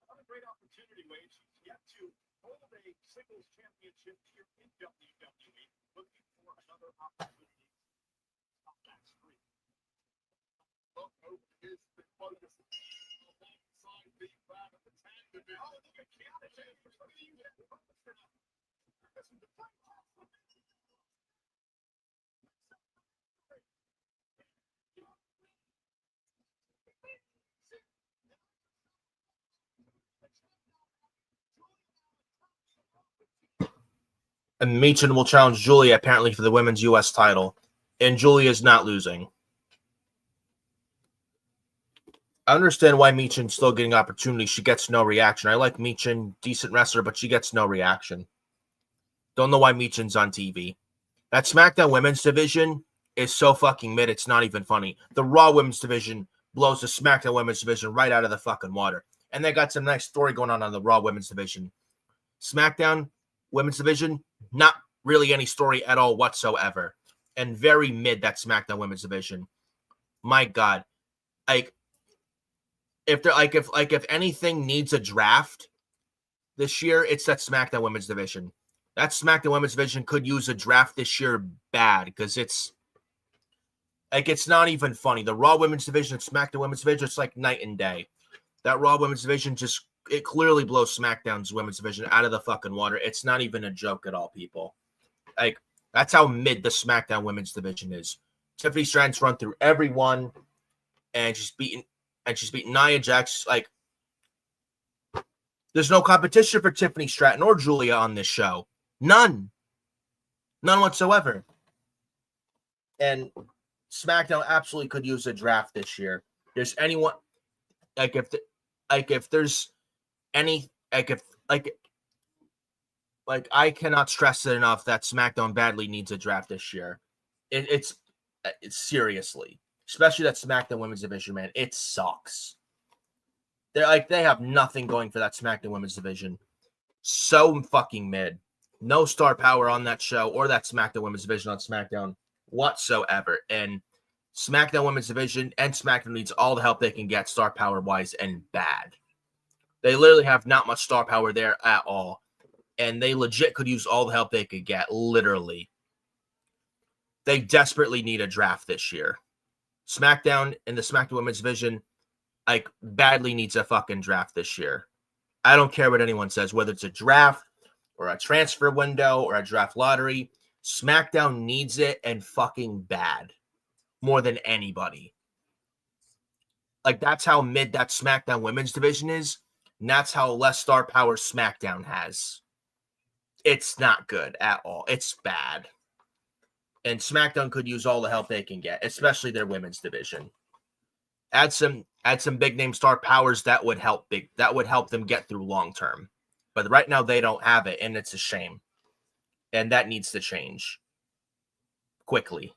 Another great opportunity, Wade. She's yet to hold a singles championship here in WWE. Looking for another opportunity on that streak. Loco is the focus alongside the crowd of the tag division. Oh, look at Canada. And Meechin will challenge Julia apparently for the women's U.S. title. And Julia is not losing. I understand why Meechin's still getting opportunity. She gets no reaction. I like Meechin, decent wrestler, but she gets no reaction. Don't know why Meechin's on TV. That SmackDown women's division is so fucking mid, it's not even funny. The Raw women's division blows the SmackDown women's division right out of the fucking water. And they got some nice story going on the Raw women's division. SmackDown women's division, not really any story at all whatsoever. And very mid, that SmackDown women's division. My God. If anything needs a draft this year, it's that SmackDown women's division. That SmackDown women's division could use a draft this year bad because it's not even funny. The Raw women's division and SmackDown women's division, it's like night and day. That Raw women's division it clearly blows SmackDown's women's division out of the fucking water. It's not even a joke at all, people. That's how mid the SmackDown women's division is. Tiffany Stratton's run through everyone, and she's beaten Nia Jax. There's no competition for Tiffany Stratton or Julia on this show. None whatsoever. And SmackDown absolutely could use a draft this year. There's anyone if there's any I cannot stress it enough that SmackDown badly needs a draft this year. It's seriously, especially that SmackDown women's division, man. It sucks. They have nothing going for that SmackDown women's division. So fucking mid. No star power on that show or that SmackDown women's division on SmackDown whatsoever. And SmackDown women's division and SmackDown needs all the help they can get star power wise and bad. They literally have not much star power there at all. And they legit could use all the help they could get, literally. They desperately need a draft this year. SmackDown and the SmackDown women's division badly needs a fucking draft this year. I don't care what anyone says, whether it's a draft or a transfer window or a draft lottery. SmackDown needs it and fucking bad. More than anybody. That's how mid that SmackDown women's division is. And that's how less star power SmackDown has. It's not good at all. It's bad. And SmackDown could use all the help they can get, especially their women's division. Add some big name star powers that would help them get through long term. But right now they don't have it, and it's a shame. And that needs to change quickly.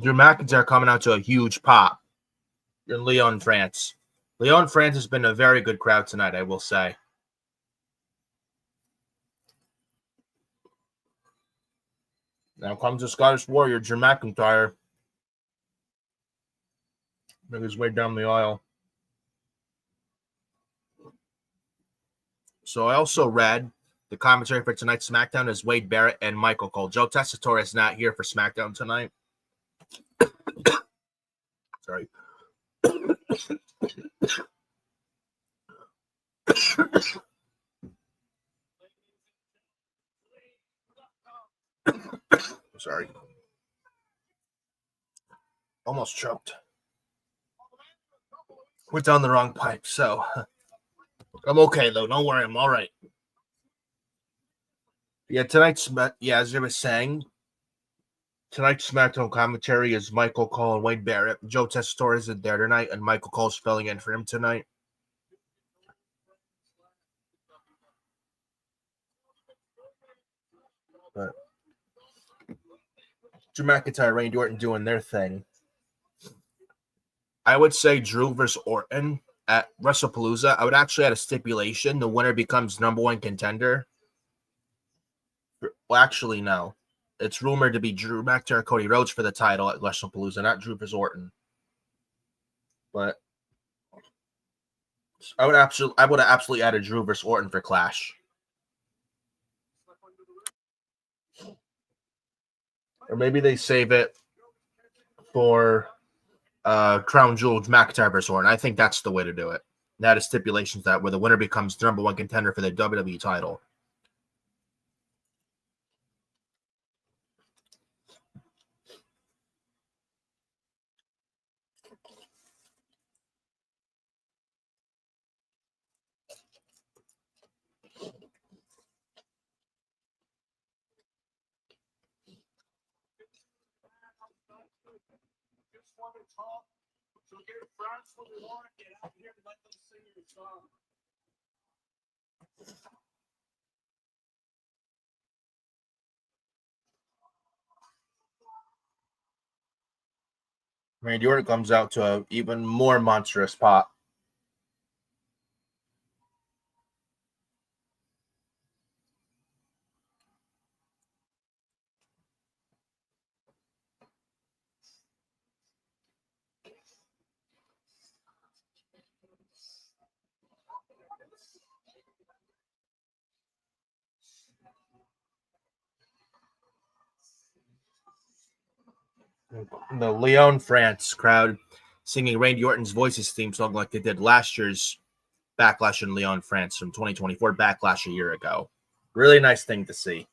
Drew McIntyre coming out to a huge pop in Lyon, France. Lyon, France has been a very good crowd tonight, I will say. Now comes the Scottish Warrior, Drew McIntyre. Make his way down the aisle. So I also read the commentary for tonight's SmackDown is Wade Barrett and Michael Cole. Joe Tessitore is not here for SmackDown tonight. Sorry. Sorry. Almost choked. Went down the wrong pipe, so I'm okay though. Don't worry, I'm all right. Yeah, as I was saying, tonight's SmackDown commentary is Michael Cole and Wade Barrett. Joe Tessitore isn't there tonight, and Michael Cole's filling in for him tonight. But Drew McIntyre, Randy Orton doing their thing. I would say Drew versus Orton at WrestlePalooza. I would actually add a stipulation: the winner becomes number one contender. Well, actually, no. It's rumored to be Drew McIntyre and Cody Rhodes for the title at WrestlePalooza, not Drew versus Orton. But I would have absolutely added Drew versus Orton for Clash. Or maybe they save it for Crown Jewel McIntyre versus Orton. I think that's the way to do it. That is stipulations that where the winner becomes the number one contender for the WWE title. So get France when you want, get out here and let them sing your song. Randy Orton comes out to an even more monstrous pop. The Lyon, France crowd singing Randy Orton's Voices theme song like they did last year's Backlash in Lyon, France from 2024 Backlash a year ago. Really nice thing to see.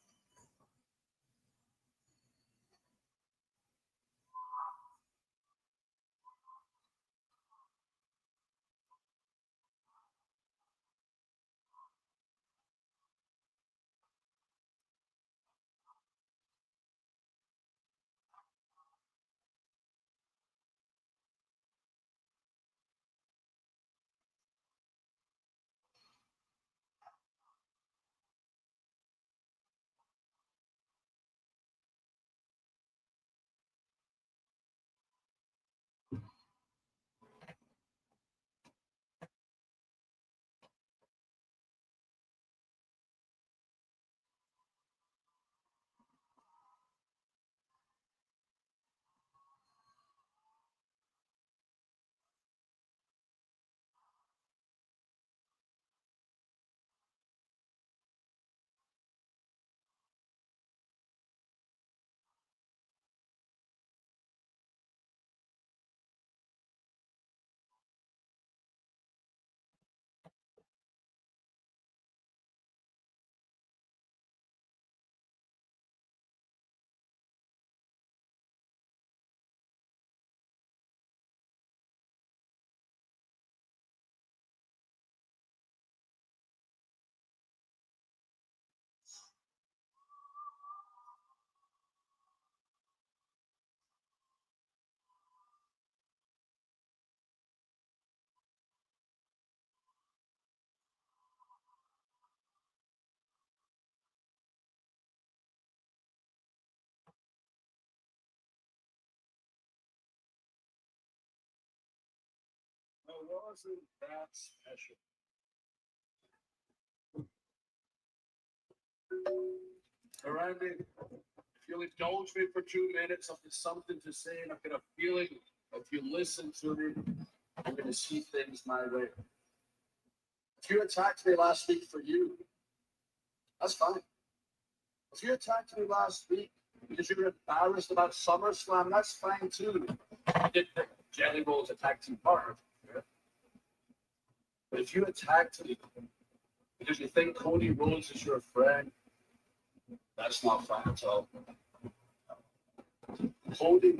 Wasn't that special? All right, if you'll indulge me for 2 minutes, I've got something to say, and I've got a feeling if you listen to me, I'm going to see things my way. If you attacked me last week for you, that's fine. If you attacked me last week because you were embarrassed about SummerSlam, that's fine too. I did pick Jelly Roll's attack team partner. But if you attacked me because you think Cody Rhodes is your friend, that's not fine at all. Cody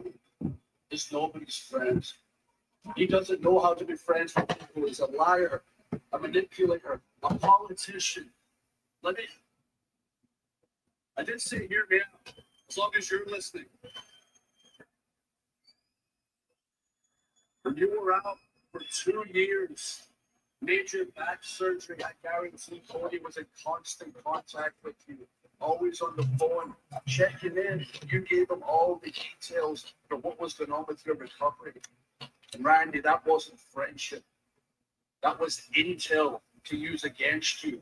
is nobody's friend. He doesn't know how to be friends with people. He's a liar, a manipulator, a politician. I did say hear me out, as long as you're listening. When you were out for 2 years, major back surgery, I guarantee Cody was in constant contact with you, always on the phone, checking in. You gave him all the details for what was going on with your recovery. And Randy, that wasn't friendship. That was intel to use against you.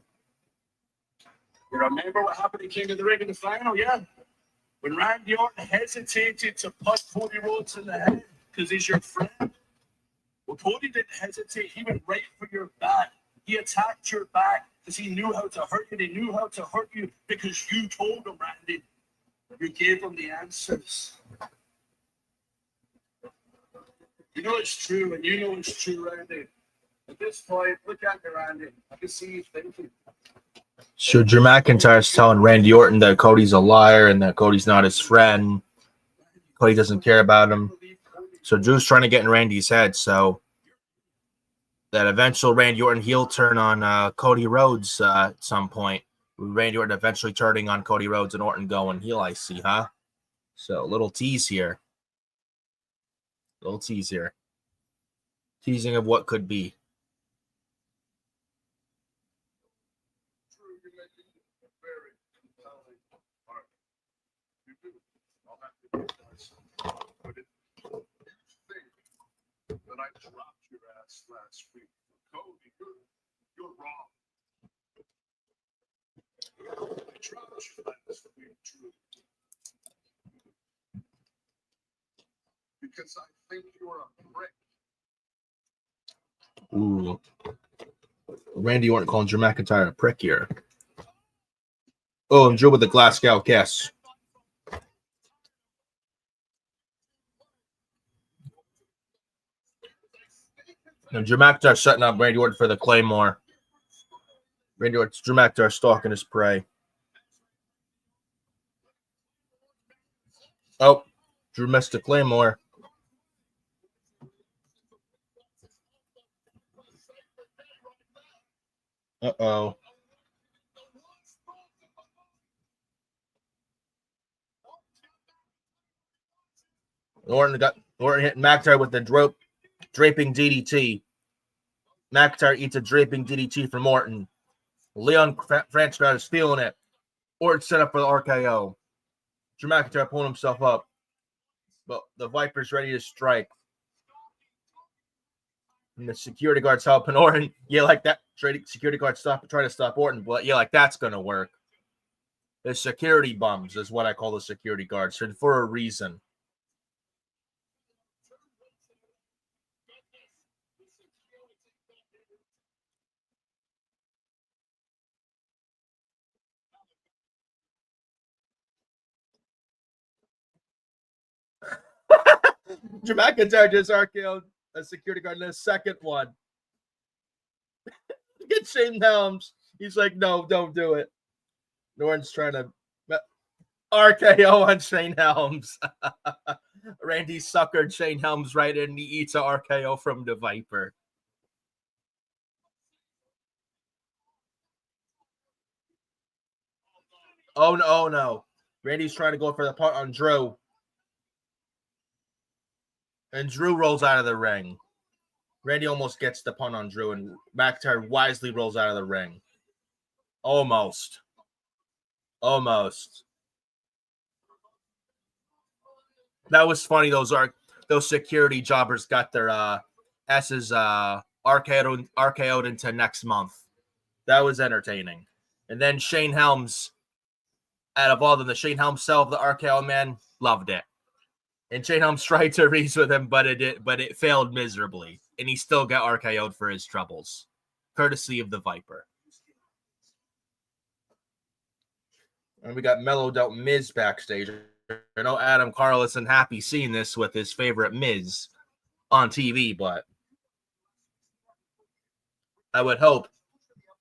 You remember what happened in King of the Ring in the final, yeah? When Randy Orton hesitated to punch Cody Rhodes in the head because he's your friend. Well, Cody didn't hesitate. He went right for your back. He attacked your back because he knew how to hurt you. He knew how to hurt you because you told him, Randy. You gave him the answers. You know it's true, and you know it's true, Randy. At this point, look at me, Randy. I can see you thinking. So Drew McIntyre's telling Randy Orton that Cody's a liar and that Cody's not his friend. Cody doesn't care about him. So Drew's trying to get in Randy's head. So that eventual Randy Orton heel turn on Cody Rhodes at some point. Randy Orton eventually turning on Cody Rhodes and Orton going heel, I see, huh? So little tease here. Little tease here. Teasing of what could be. That I dropped your ass last week. Cody, you're wrong. I dropped you last week, Drew. Because I think you're a prick. Ooh. Randy Orton calling Drew McIntyre a prick here. Oh, and Drew with the Glasgow kiss. And Drew McIntyre setting up Randy Orton for the Claymore. Randy Orton's Drew McIntyre stalking his prey. Oh, Drew missed the Claymore. Uh-oh. Orton hitting McIntyre with the draping DDT. McIntyre eats a draping DDT from Orton. Leon Franchard is feeling it. Orton set up for the RKO. Drew McIntyre pulling himself up. But the Viper's ready to strike. And the security guard's helping Orton. Yeah, like that. Security guard trying to stop Orton. But yeah, like that's going to work. The security bums is what I call the security guards. And for a reason. Drew McIntyre just RKO'd a security guard in the second one. Get Shane Helms. He's like, no, don't do it. Norton's trying to RKO on Shane Helms. Randy suckered Shane Helms right in. He eats a RKO from the Viper. Oh, no, oh, no. Randy's trying to go for the punt on Drew. And Drew rolls out of the ring. Randy almost gets the punt on Drew, and McIntyre wisely rolls out of the ring. Almost. That was funny. Those security jobbers got their S's RKO'd into next month. That was entertaining. And then Shane Helms, out of all of them, the Shane Helms self, the RKO man, loved it. And Shane Helms tried to reach with him, but it failed miserably. And he still got RKO'd for his troubles, courtesy of the Viper. And we got mellowed out Miz backstage. I know Adam Carl isn't happy seeing this with his favorite Miz on TV, but I would hope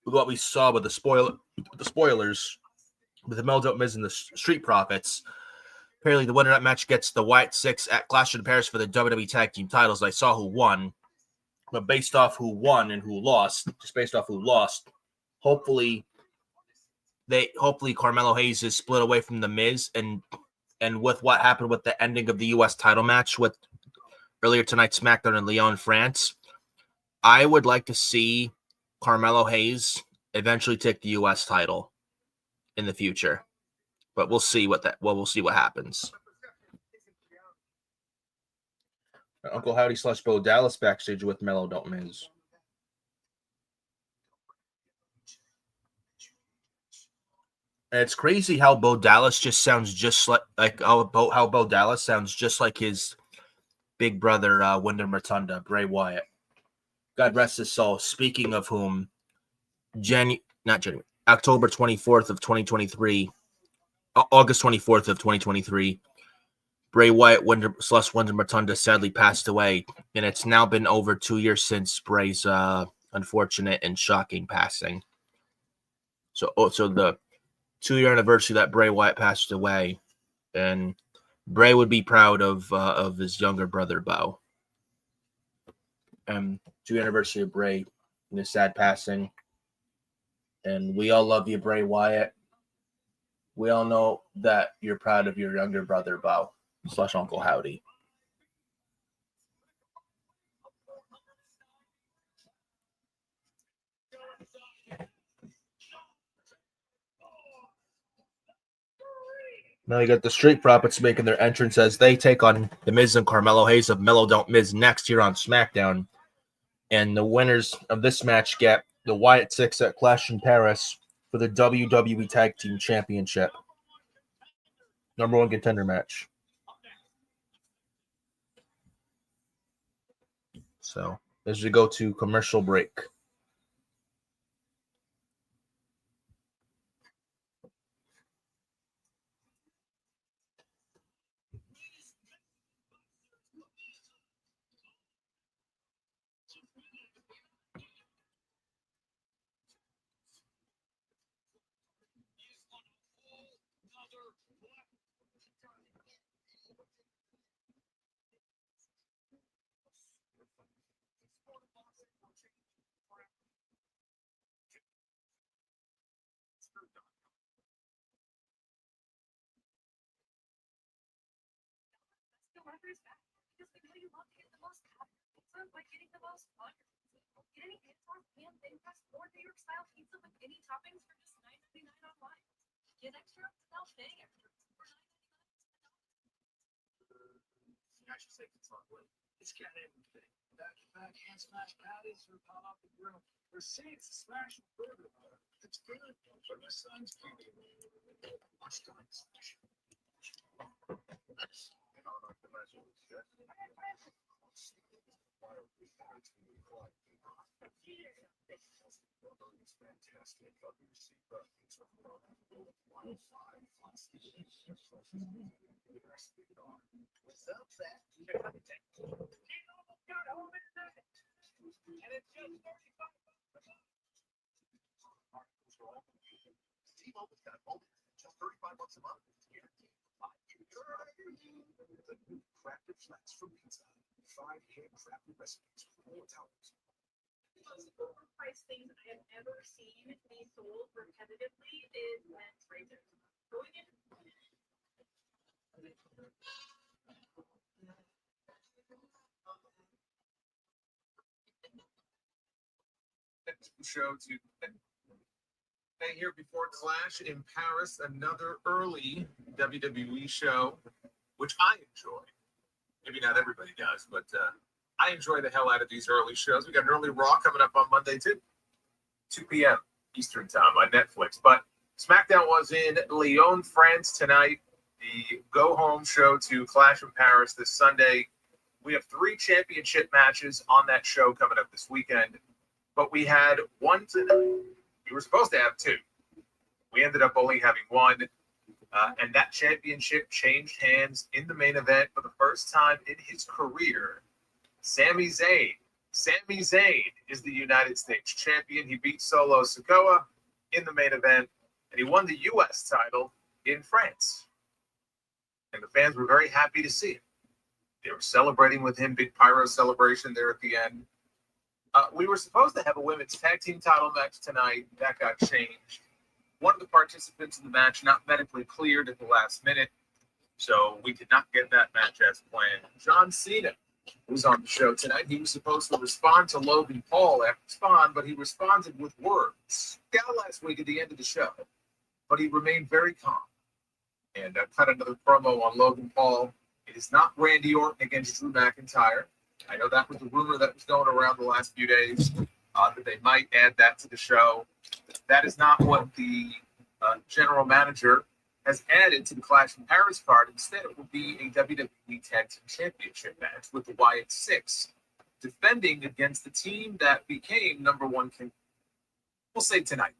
with what we saw with the spoilers, with the mellowed out Miz and the Street Profits. Apparently, the winner of that match gets the Wyatt Six at Clash in Paris for the WWE Tag Team titles. I saw who won, but based off who won and who lost, hopefully Carmelo Hayes is split away from the Miz, and with what happened with the ending of the U.S. title match with earlier tonight SmackDown in Lyon, France, I would like to see Carmelo Hayes eventually take the U.S. title in the future. But we'll see what happens. Uncle Howdy / Bo Dallas backstage with Mellow Don't Miz. And it's crazy how Bo Dallas just sounds just like how Bo Dallas sounds just like his big brother Wyndham Rotunda, Bray Wyatt. God rest his soul. Speaking of whom, October 24th of 2023. August 24th of 2023, Bray Wyatt Wyndham Rotunda sadly passed away, and it's now been over 2 years since Bray's unfortunate and shocking passing. So the 2-year anniversary that Bray Wyatt passed away, and Bray would be proud of his younger brother Bo. 2-year anniversary of Bray and his sad passing, and we all love you, Bray Wyatt. We all know that you're proud of your younger brother, Bo / Uncle Howdy. Now you got the Street Profits making their entrance as they take on The Miz and Carmelo Hayes of Mellow Don't Miz next here on SmackDown. And the winners of this match get the Wyatt Six at Clash in Paris for the WWE Tag Team Championship. Number 1 contender match. So as we go to commercial break. The weather's back because we know you love to get the most out of your pizza by getting the most on your pizza. Get any hand-tossed, pan-thin crust, or New York-style pizza with any toppings for just $9.99 online. Get extra without paying extra for $9.99. I should say it's not late. It's got everything. Back hand smash patties or pot off the grill. Or say it's a smash burger. It's good. But my son's candy. Watch time smash. Fantastic. What's up, Zach? And it's just 35 T-Mobile's got a mobile just 35 bucks a month. The new crafted flats from Pizza. 5 handcrafted recipes for more towels. The most overpriced things I have ever seen be sold repetitively is men's razors. Going in. Show to here before Clash in Paris, another early WWE show, which I enjoy. Maybe not everybody does, but I enjoy the hell out of these early shows. We got an early Raw coming up on Monday too, 2 p.m. Eastern time on Netflix. But SmackDown was in Lyon, France tonight. The go-home show to Clash in Paris this Sunday. We have 3 championship matches on that show coming up this weekend. But we had one tonight. We were supposed to have 2. We ended up only having 1. And that championship changed hands in the main event for the first time in his career. Sami Zayn. Sami Zayn is the United States champion. He beat Solo Sikoa in the main event. And he won the U.S. title in France. And the fans were very happy to see it. They were celebrating with him. Big pyro celebration there at the end. We were supposed to have a women's tag team title match tonight. That got changed. One of the participants in the match not medically cleared at the last minute, so we did not get that match as planned. John Cena was on the show tonight. He was supposed to respond to Logan Paul after Spawn, but he responded with words. Down last week at the end of the show, but he remained very calm and cut another promo on Logan Paul. It is not Randy Orton against Drew McIntyre. I know that was the rumor that was going around the last few days, that they might add that to the show. That is not what the general manager has added to the Clash in Paris card. Instead, it will be a WWE Tag Team Championship match with the Wyatt Six defending against the team that became number 1 contenders. We'll say tonight.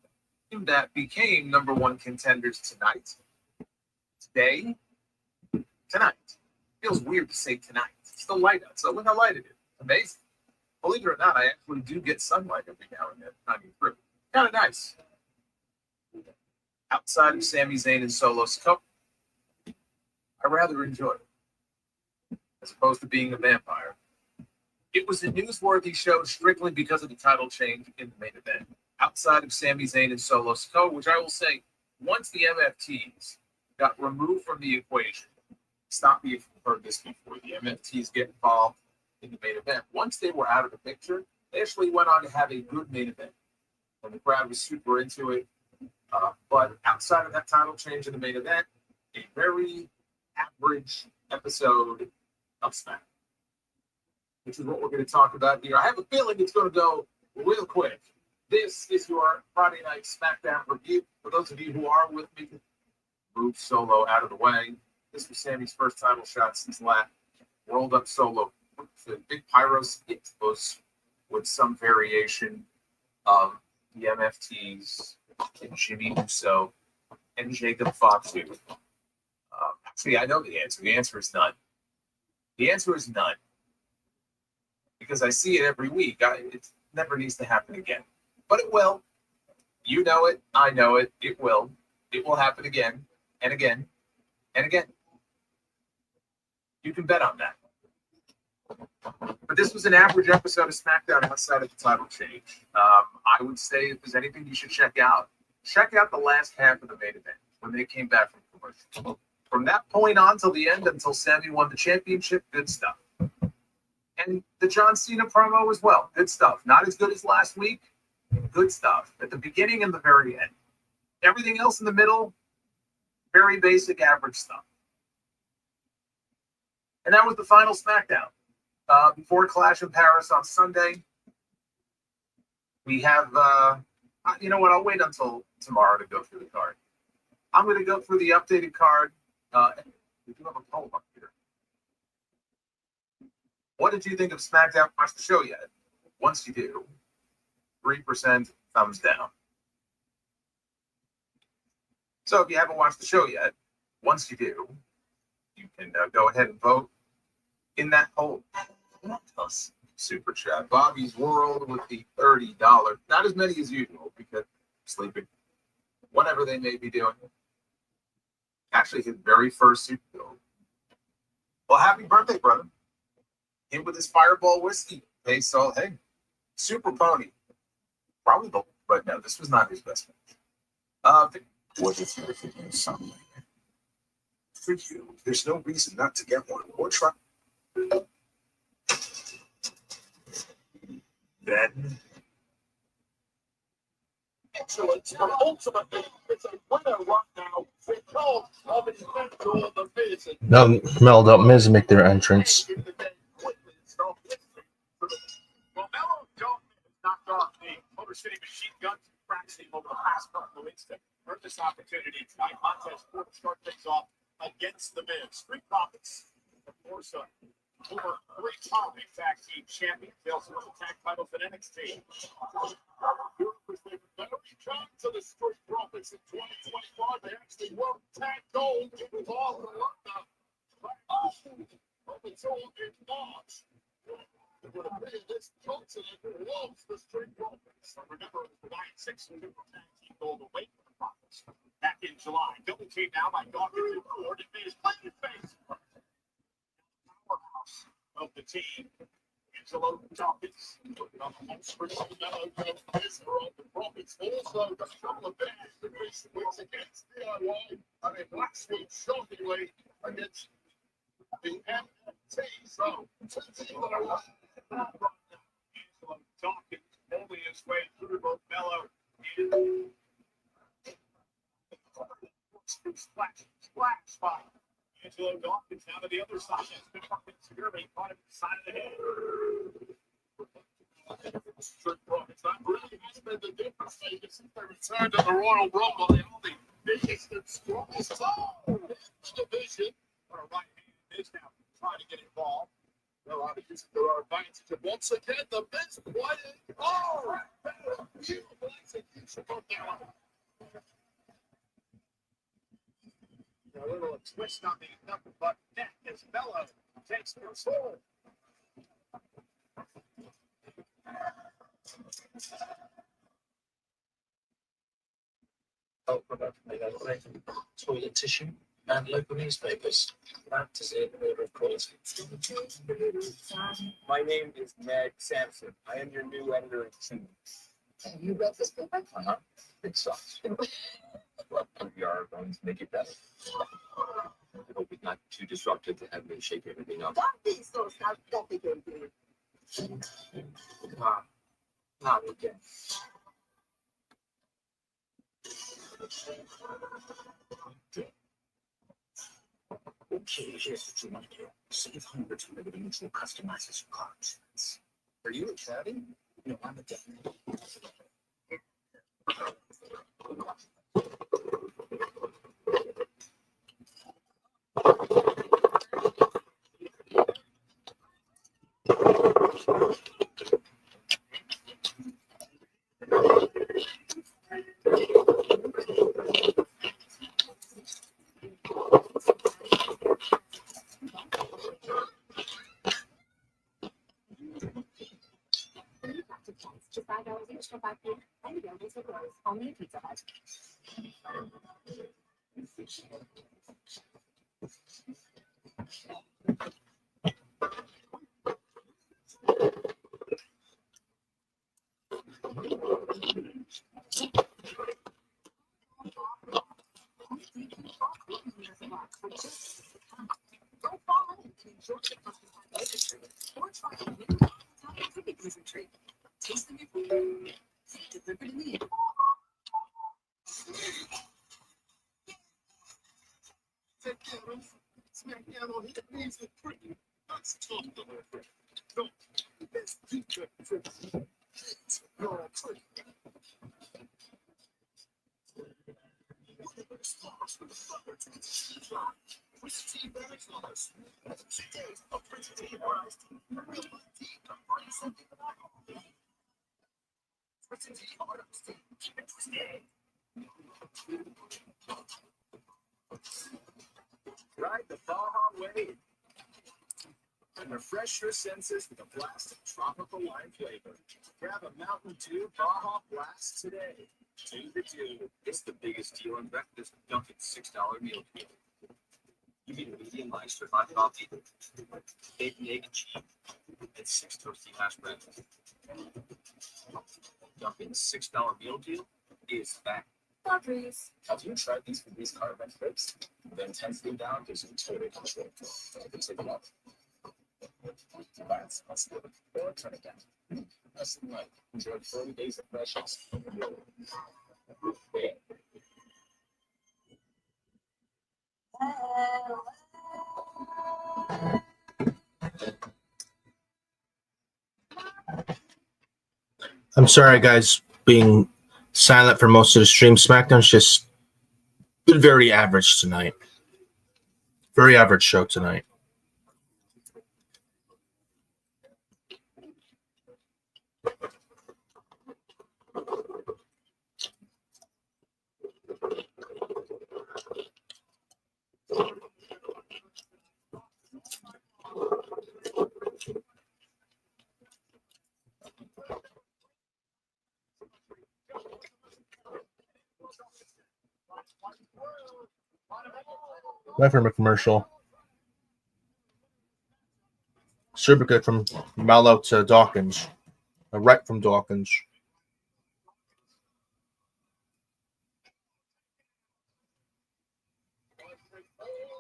The team that became number 1 contenders tonight. Today. Tonight. Feels weird to say tonight. It's still light out. So look how light it is. Amazing. Believe it or not, I actually do get sunlight every now and then. Shining through. Kind of nice. Outside of Sami Zayn and Solo Sikoa, I rather enjoy it as opposed to being a vampire. It was a newsworthy show strictly because of the title change in the main event. Outside of Sami Zayn and Solo Sikoa, which I will say, once the MFTs got removed from the equation, stop me if you've heard this before, the MFTs get involved in the main event. Once they were out of the picture, they actually went on to have a good main event. And the crowd was super into it. But outside of that title change in the main event, a very average episode of SmackDown, which is what we're going to talk about here. I have a feeling it's going to go real quick. This is your Friday Night SmackDown review. For those of you who are with me, move Solo out of the way. This was Sammy's first title shot since last. Rolled up Solo with the big pyro skit with some variation of the MFTs and Jimmy Uso and Jacob Fatu. Actually, I know the answer. The answer is none. The answer is none. Because I see it every week. It never needs to happen again. But it will. You know it. I know it. It will. It will happen again and again And again, you can bet on that. But this was an average episode of SmackDown outside of the title change. I would say if there's anything you should check out the last half of the main event when they came back from commercial. From that point on till the end, until Sammy won the championship, good stuff. And the John Cena promo as well, good stuff. Not as good as last week, good stuff. At the beginning and the very end. Everything else in the middle, very basic, average stuff. And that was the final SmackDown. Before Clash in Paris on Sunday, we have, you know what, I'll wait until tomorrow to go through the card. I'm going to go through the updated card. We do have a poll up here. What did you think of SmackDown? Watch the show yet? Once you do, 3% thumbs down. So if you haven't watched the show yet, once you do, you can go ahead and vote in that poll. Us super chat. Bobby's World with the $30. Not as many as usual because I'm sleeping. Whatever they may be doing. Actually, his very first Super Bowl. Well, happy birthday, brother. Him with his Fireball whiskey. Hey, so, hey, Super Pony. Probably the, but no, this was not his best match. What if you're thinking something? For you, there's no reason not to get one or try. Then. Excellent, but ultimately, it's a winner right now because of his mentor, the Miz. No, Mel, don't Miz make their entrance. Well, Mello Dominant has knocked off the Motor City Machine Guns and cracks him over the past couple of weeks to earn this opportunity tonight. Montez Ford to start things off against the Miz. Street Profits, of course, over 3-time tag team champion. They also won the tag titles at NXT. Return to the Street Profits in 2025. They actually won tag gold. It was all the London. Until in March. It would appear this continent loves the Street Profits. So remember, it was the 9-6 who took tag team gold away from the Profits back in July. Double team now by Dawkins and Ford. It is playing face. Powerhouse of the team. Angelo Dawkins on the home screen of the Mellow of the Profits. Also, got a couple of bad in recent weeks against DIY. I mean, last week, shockingly, against the MFT. So, two teams that are Angelo Dawkins only his way through both Mellow and splash spot. Angelo Dawkins now to the other side. Has been fucking severely caught him the side of the head. It's not really has been the difference maker since they returned to the Royal Rumble. They only biggest and strongest division. Our right hand is now trying to get involved. They're out of use their advantage. And once again, the Miz playing. Oh, beautiful execution from now. A little twist on the nothing but neck as Mello takes control. Oh, toilet tissue and local newspapers. That is it, order of quality. My name is Ned Sampson. I am your new editor-in-chief. You read this paper? Uh-huh. It sucks. Well, we are going to make it better. I hope it's not too disruptive to have me shake everything up. Don't be so self-deprecating. Not again. Okay, here's what you want to do. Save hundreds for the mutual customizes your car insurance. Are you a caddy? No, I'm a deputy. Just $5 each for 5 people. And the buildings are closed. Only a Pizza Hut. for just go fall in and enjoy the pumpkin pie blizzard treat, or try a new topping cookie blizzard treat. Taste the new food. Delivered in the air. SmackDown on hit means with pretty. Let's talk delivery. Don't. Best pizza for your treat. Ride the Baja wave and refresh your senses with a blast of tropical lime flavor. Grab a Mountain Dew Baja Blast today. 2 for 2. It's the biggest deal on breakfast. Dunkin's $6 meal deal. You get a medium iced or hot coffee, bacon, egg, and cheese, and 6 toasty hash browns. Dunkin's $6 meal deal is back. Padres. Have you tried these for these car benefits? The intensity down gives you total control. You can take it up. Let's do it. Or turn it down. That's like enjoy 30 days of freshness. I'm sorry, guys, being silent for most of the stream. SmackDown's just been very average tonight. Very average show tonight. Right from a commercial. Super good from Mello to Dawkins. Right from Dawkins.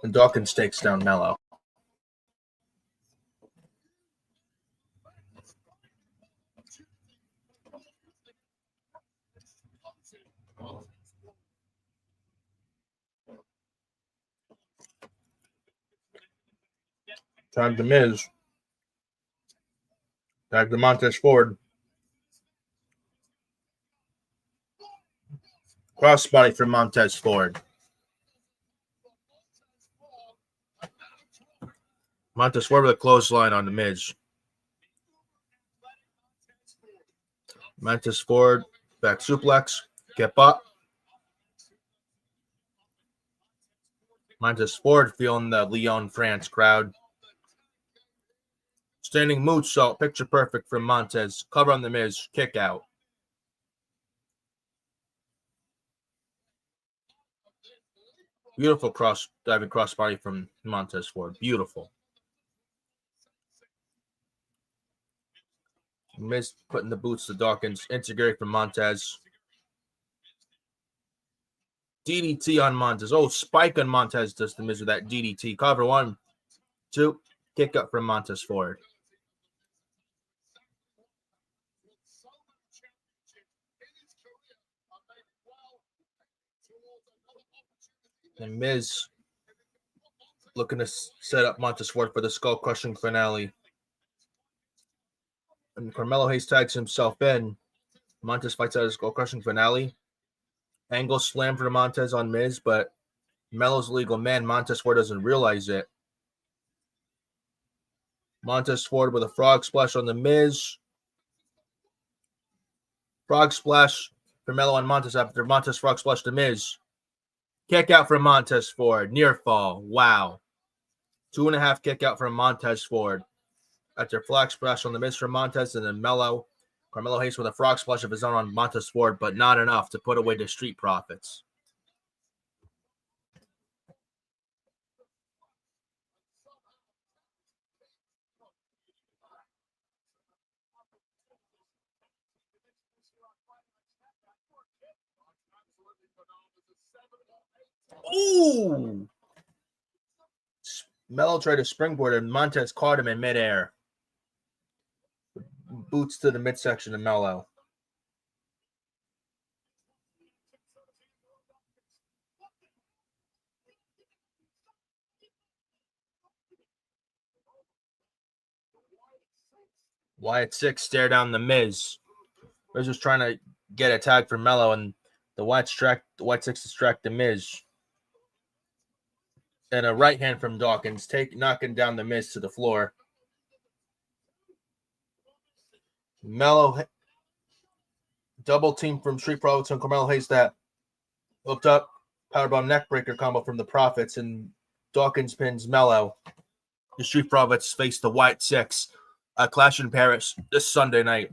And Dawkins takes down Mello. Time to Miz. Tag to Montez Ford. Crossbody for Montez Ford. Montez Ford with a clothesline on the Miz. Montez Ford, back suplex. Get up. Montez Ford feeling the Lyon, France crowd. Standing moonsault, picture perfect from Montez. Cover on the Miz, kick out. Beautiful diving crossbody from Montez Ford. Beautiful. Miz putting the boots to Dawkins. Integrate from Montez. DDT on Montez. Oh, spike on Montez does the Miz with that DDT. Cover 1, 2. Kick up from Montez Ford. And Miz looking to set up Montez Ford for the skull-crushing finale. And Carmelo Hayes tags himself in. Montez fights out his skull-crushing finale. Angle slam for Montez on Miz, but Melo's legal man. Montez Ford doesn't realize it. Montez Ford with a frog splash on the Miz. Frog splash for Melo on Montez after Montez frog splash the Miz. Kick out from Montez Ford. Near fall. Wow. 2.5 kick out from Montez Ford. After flag splash on the Miz from Montez, and then Carmelo Hayes with a frog splash of his own on Montez Ford, but not enough to put away the Street Profits. Ooh! Mello tried to springboard and Montez caught him in midair. Boots to the midsection of Mello. Wyatt 6 stare down the Miz. Miz was trying to get a tag for Mello, and the Wyatt 6 distract the Miz. And a right hand from Dawkins, knocking down the Miz to the floor. Mello double team from Street Profits and Carmelo Hayes that hooked up powerbomb neckbreaker combo from the Profits, and Dawkins pins Mello. The Street Profits face the Wyatt 6 Clash in Paris this Sunday night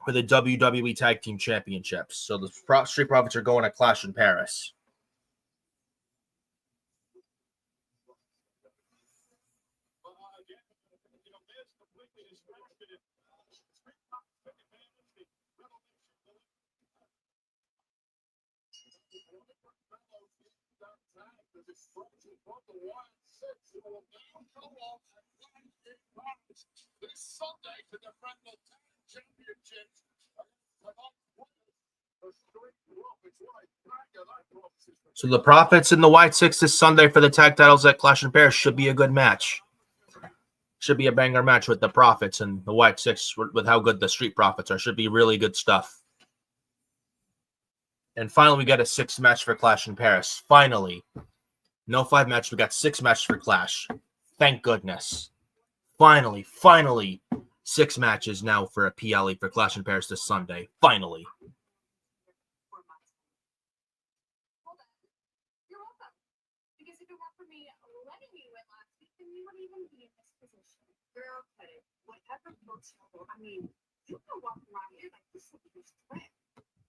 for the WWE Tag Team Championships. So the Street Profits are going to Clash in Paris. So the Profits and the Wyatt 6 this Sunday for the tag titles at Clash in Paris should be a good match. Should be a banger match with the Profits and the Wyatt 6 with how good the Street Profits are. Should be really good stuff. And finally, we got a 6 match for Clash in Paris. Finally. No 5 match. We got 6 matches for Clash. Thank goodness. Finally. 6 matches now for a PLE for Clash in Paris this Sunday. Finally. You're welcome. Because if it weren't for me letting you in last week, then you wouldn't even be in this position. Girl, okay, whatever floats your boat. I mean, you can walk around here like this is a threat.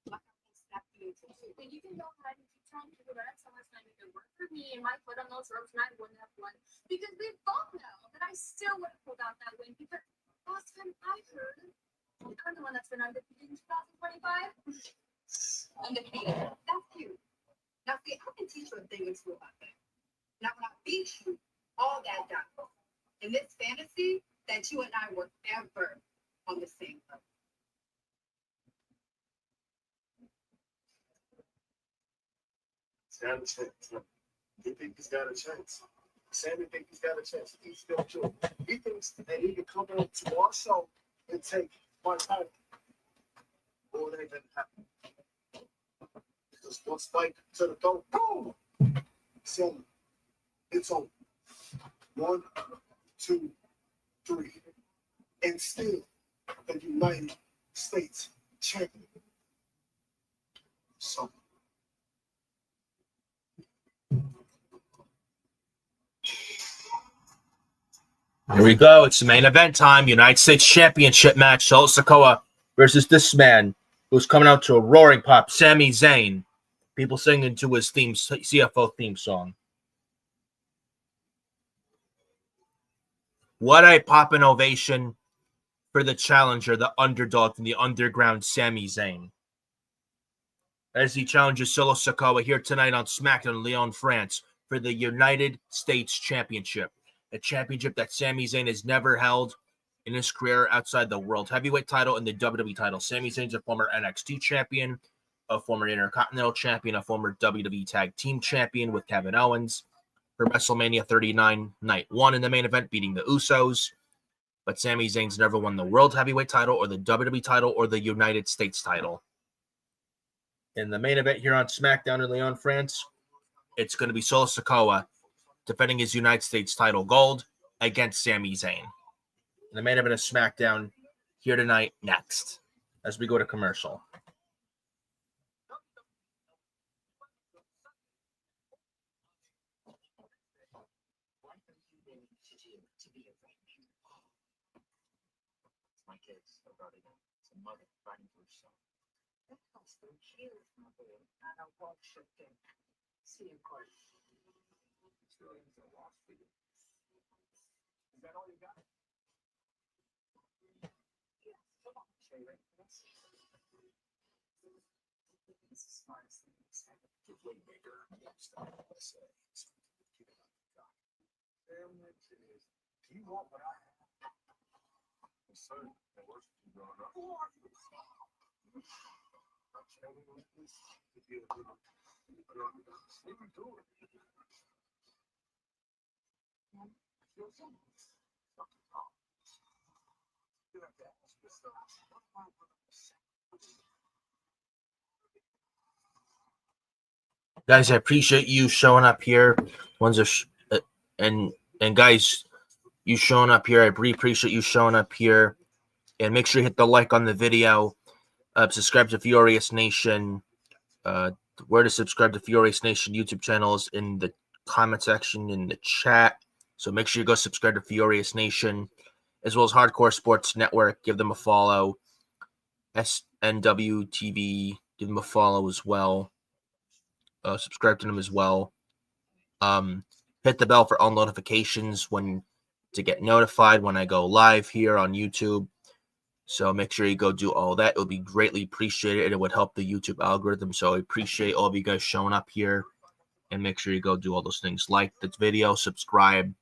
Like I'm gonna snap you into two. And you can go ahead and keep trying to do that. So much time it could work for me and my foot on those ropes, and I wouldn't have won. Because we both know that I still would have pulled out that win. Because last time I heard, I'm the one that's been undefeated in 2025. Undefeated. That's you. Now see, I can teach you a thing or two about that. Now when I beat you, all that done. In this fantasy that you and I were ever on the same level. He's got a chance. You think he's got a chance? Sammy thinks he's got a chance. He's still true. He thinks that he can come on to our show and take my title. Well, it ain't gonna happen. Because one spike to the throat, boom! So it's over. 1, 2, 3. And still the United States champion. So Here we go. It's the main event time. United States Championship match. Solo Sikoa versus this man who's coming out to a roaring pop. Sami Zayn. People singing to his CFO theme song. What a poppin' ovation for the challenger, the underdog from the underground, Sami Zayn. As he challenges Solo Sikoa here tonight on SmackDown in Lyon, France for the United States Championship. A championship that Sami Zayn has never held in his career outside the World Heavyweight title and the WWE title. Sami Zayn's a former NXT champion, a former Intercontinental champion, a former WWE Tag Team champion with Kevin Owens for WrestleMania 39 Night 1 in the main event, beating the Usos. But Sami Zayn's never won the World Heavyweight title or the WWE title or the United States title. In the main event here on SmackDown in Lyon, France, it's going to be Solo Sikoa defending his United States title gold against Sami Zayn. And the main event of SmackDown here tonight next as we go to commercial. My kids are about it's a mother fighting for her son. That comes from years, my boy, and I walk shifting. See you, course. It's really a loss for you. is that all you got? Yeah, come on, Sherry. This is the smartest thing that's happened. Get way bigger. Stop. Keep it on the top. Damn it. Guys, I appreciate you showing up here. Ones are and guys, you showing up here. I really appreciate you showing up here. And make sure you hit the like on the video. Subscribe to Furious Nation. Where to subscribe to Furious Nation YouTube channel is in the comment section in the chat. So make sure you go subscribe to Furious Nation, as well as Hardcore Sports Network. Give them a follow. SNW TV. Give them a follow as well. Subscribe to them as well. Hit the bell for all notifications to get notified when I go live here on YouTube. So make sure you go do all that. It would be greatly appreciated, and it would help the YouTube algorithm. So I appreciate all of you guys showing up here, and make sure you go do all those things. Like this video, subscribe,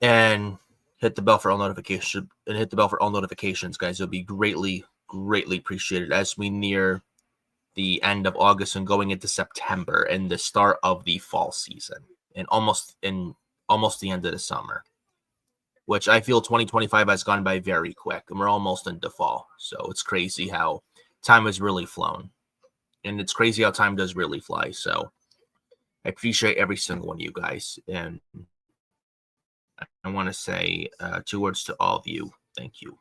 and hit the bell for all notifications. And hit the bell for all notifications, guys. It would be greatly appreciated as we near the end of August and going into September and the start of the fall season, and almost the end of the summer, which I feel 2025 has gone by very quick, and we're almost into fall. So it's crazy how time has really flown, and it's crazy how time does really fly. So I appreciate every single one of you guys, and I want to say 2 words to all of you. Thank you.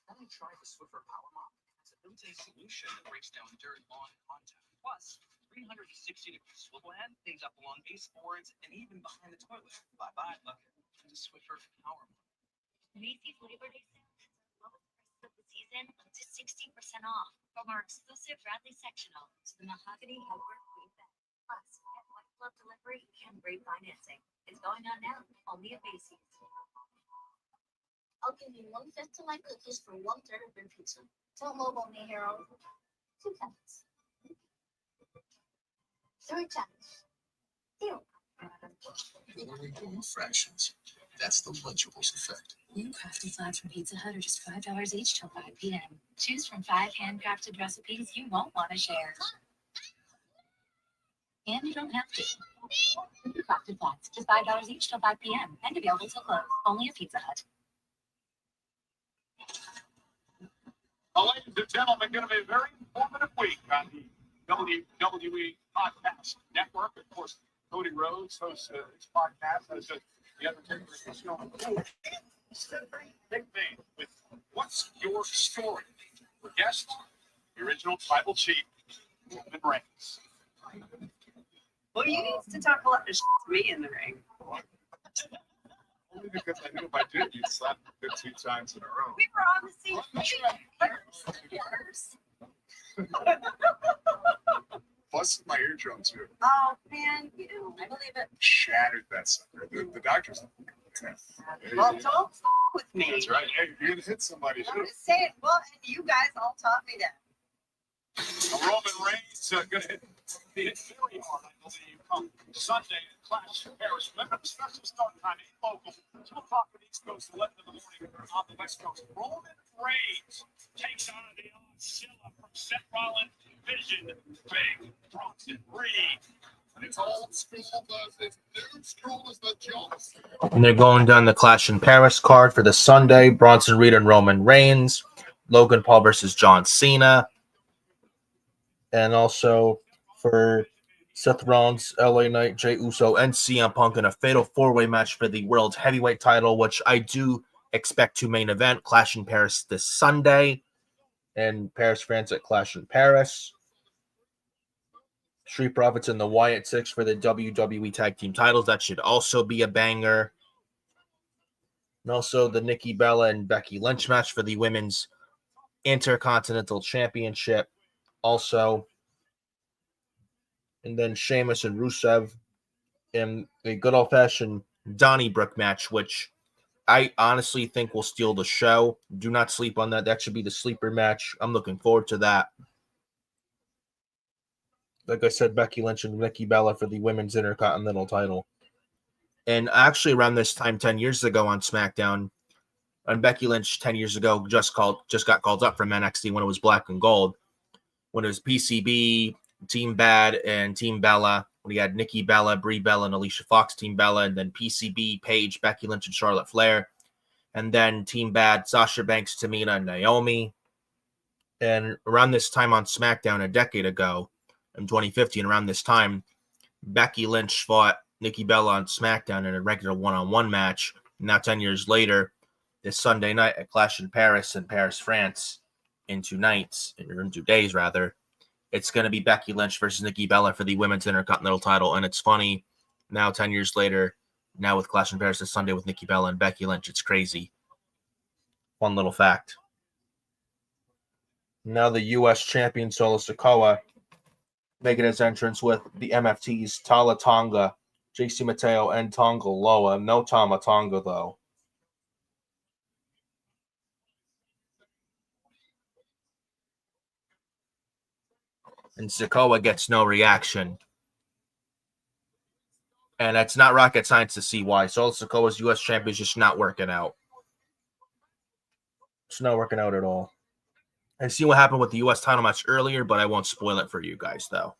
Only try the Swiffer Power Mop. It's a built-in solution that breaks down dirt, lawn, and contact. Plus, 360-degree swivel head things up along baseboards and even behind the toilet. Bye-bye, look. The Swiffer Power Mop. Macy's Labor Day sale has the lowest prices of the season up to 60% off from our exclusive Bradley sectional to the mahogany hardware queen bed. Plus, get white glove delivery and great financing. It's going on now, only at Macy's. I'll give you 1/5 of my cookies for 1/3 of your pizza. Don't lowball me, Harold. 2 cents. 3 cents. Deal. Fractions. That's the Lunchables effect. New crafted flags from Pizza Hut are just $5 each till 5 p.m. Choose from 5 handcrafted recipes you won't want to share. And you don't have to. New crafted flags, just $5 each till 5 p.m. and available till close. Only at Pizza Hut. Well, ladies and gentlemen, going to be a very informative week on the WWE Podcast Network. Of course, Cody Rhodes hosts his podcast. As the Undertaker is going big thing with What's Your Story? For guest, the original tribal chief, Roman Reigns. Well, you need to talk a lot of shit to me in the ring. Only because I knew if I did, you'd slap me 2 times in a row. We were on the same Busted my eardrum too. Oh, man, you know, I believe it. Shattered that sucker. The doctors. Well, don't f with me. That's right. Hey, you're gonna hit somebody. I'm just saying, well, and you guys all taught me that. Roman Reigns going to hit very hard, I believe, come Sunday at Clash in Paris. Remember the special start time, 8 local, 2 o'clock on the East Coast, 11 in the morning on the West Coast. Roman Reigns takes on the Godzilla from Seth Rollins, Vision, Big, Bronson Reed. And it's old school versus new school as the Jones. And they're going down the Clash in Paris card for the Sunday. Bronson Reed and Roman Reigns. Logan Paul versus John Cena. And also for Seth Rollins, LA Knight, Jey Uso, and CM Punk in a fatal 4-way match for the World Heavyweight title, which I do expect to main event. Clash in Paris this Sunday. And Paris, France at Clash in Paris. Street Profits and the Wyatt Six for the WWE Tag Team titles. That should also be a banger. And also the Nikki Bella and Becky Lynch match for the Women's Intercontinental Championship. Also, and then Sheamus and Rusev in a good old-fashioned Donnybrook match, which I honestly think will steal the show. Do not sleep on that. That should be the sleeper match. I'm looking forward to that. Like I said, Becky Lynch and Nikki Bella for the Women's Intercontinental title. And actually, around this time, 10 years ago on SmackDown, and Becky Lynch 10 years ago just got called up from NXT when it was Black and Gold, when it was PCB, Team Bad, and Team Bella. When he had Nikki Bella, Brie Bella, and Alicia Fox, Team Bella, and then PCB, Paige, Becky Lynch, and Charlotte Flair, and then Team Bad, Sasha Banks, Tamina, and Naomi. And around this time on SmackDown a decade ago, in 2015, around this time, Becky Lynch fought Nikki Bella on SmackDown in a regular one-on-one match. Now, 10 years later, this Sunday night at Clash in Paris, France, in 2 nights, or in 2 days rather, it's going to be Becky Lynch versus Nikki Bella for the Women's Intercontinental title. And it's funny, now 10 years later, now with Clash in Paris this Sunday with Nikki Bella and Becky Lynch, it's crazy. Fun little fact. Now the U.S. champion Solo Sikoa making his entrance with the MFTs Tala Tonga, JC Mateo, and Tonga Loa. No Tama Tonga, though. And Sikoa gets no reaction. And it's not rocket science to see why. Solo Sikoa's U.S. champion is just not working out. It's not working out at all. I see what happened with the U.S. title match earlier, but I won't spoil it for you guys, though.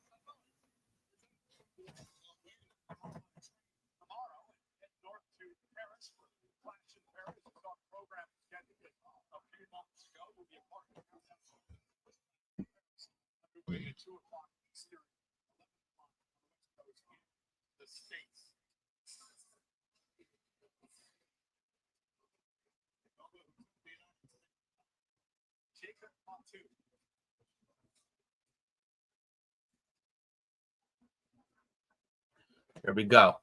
Here we go.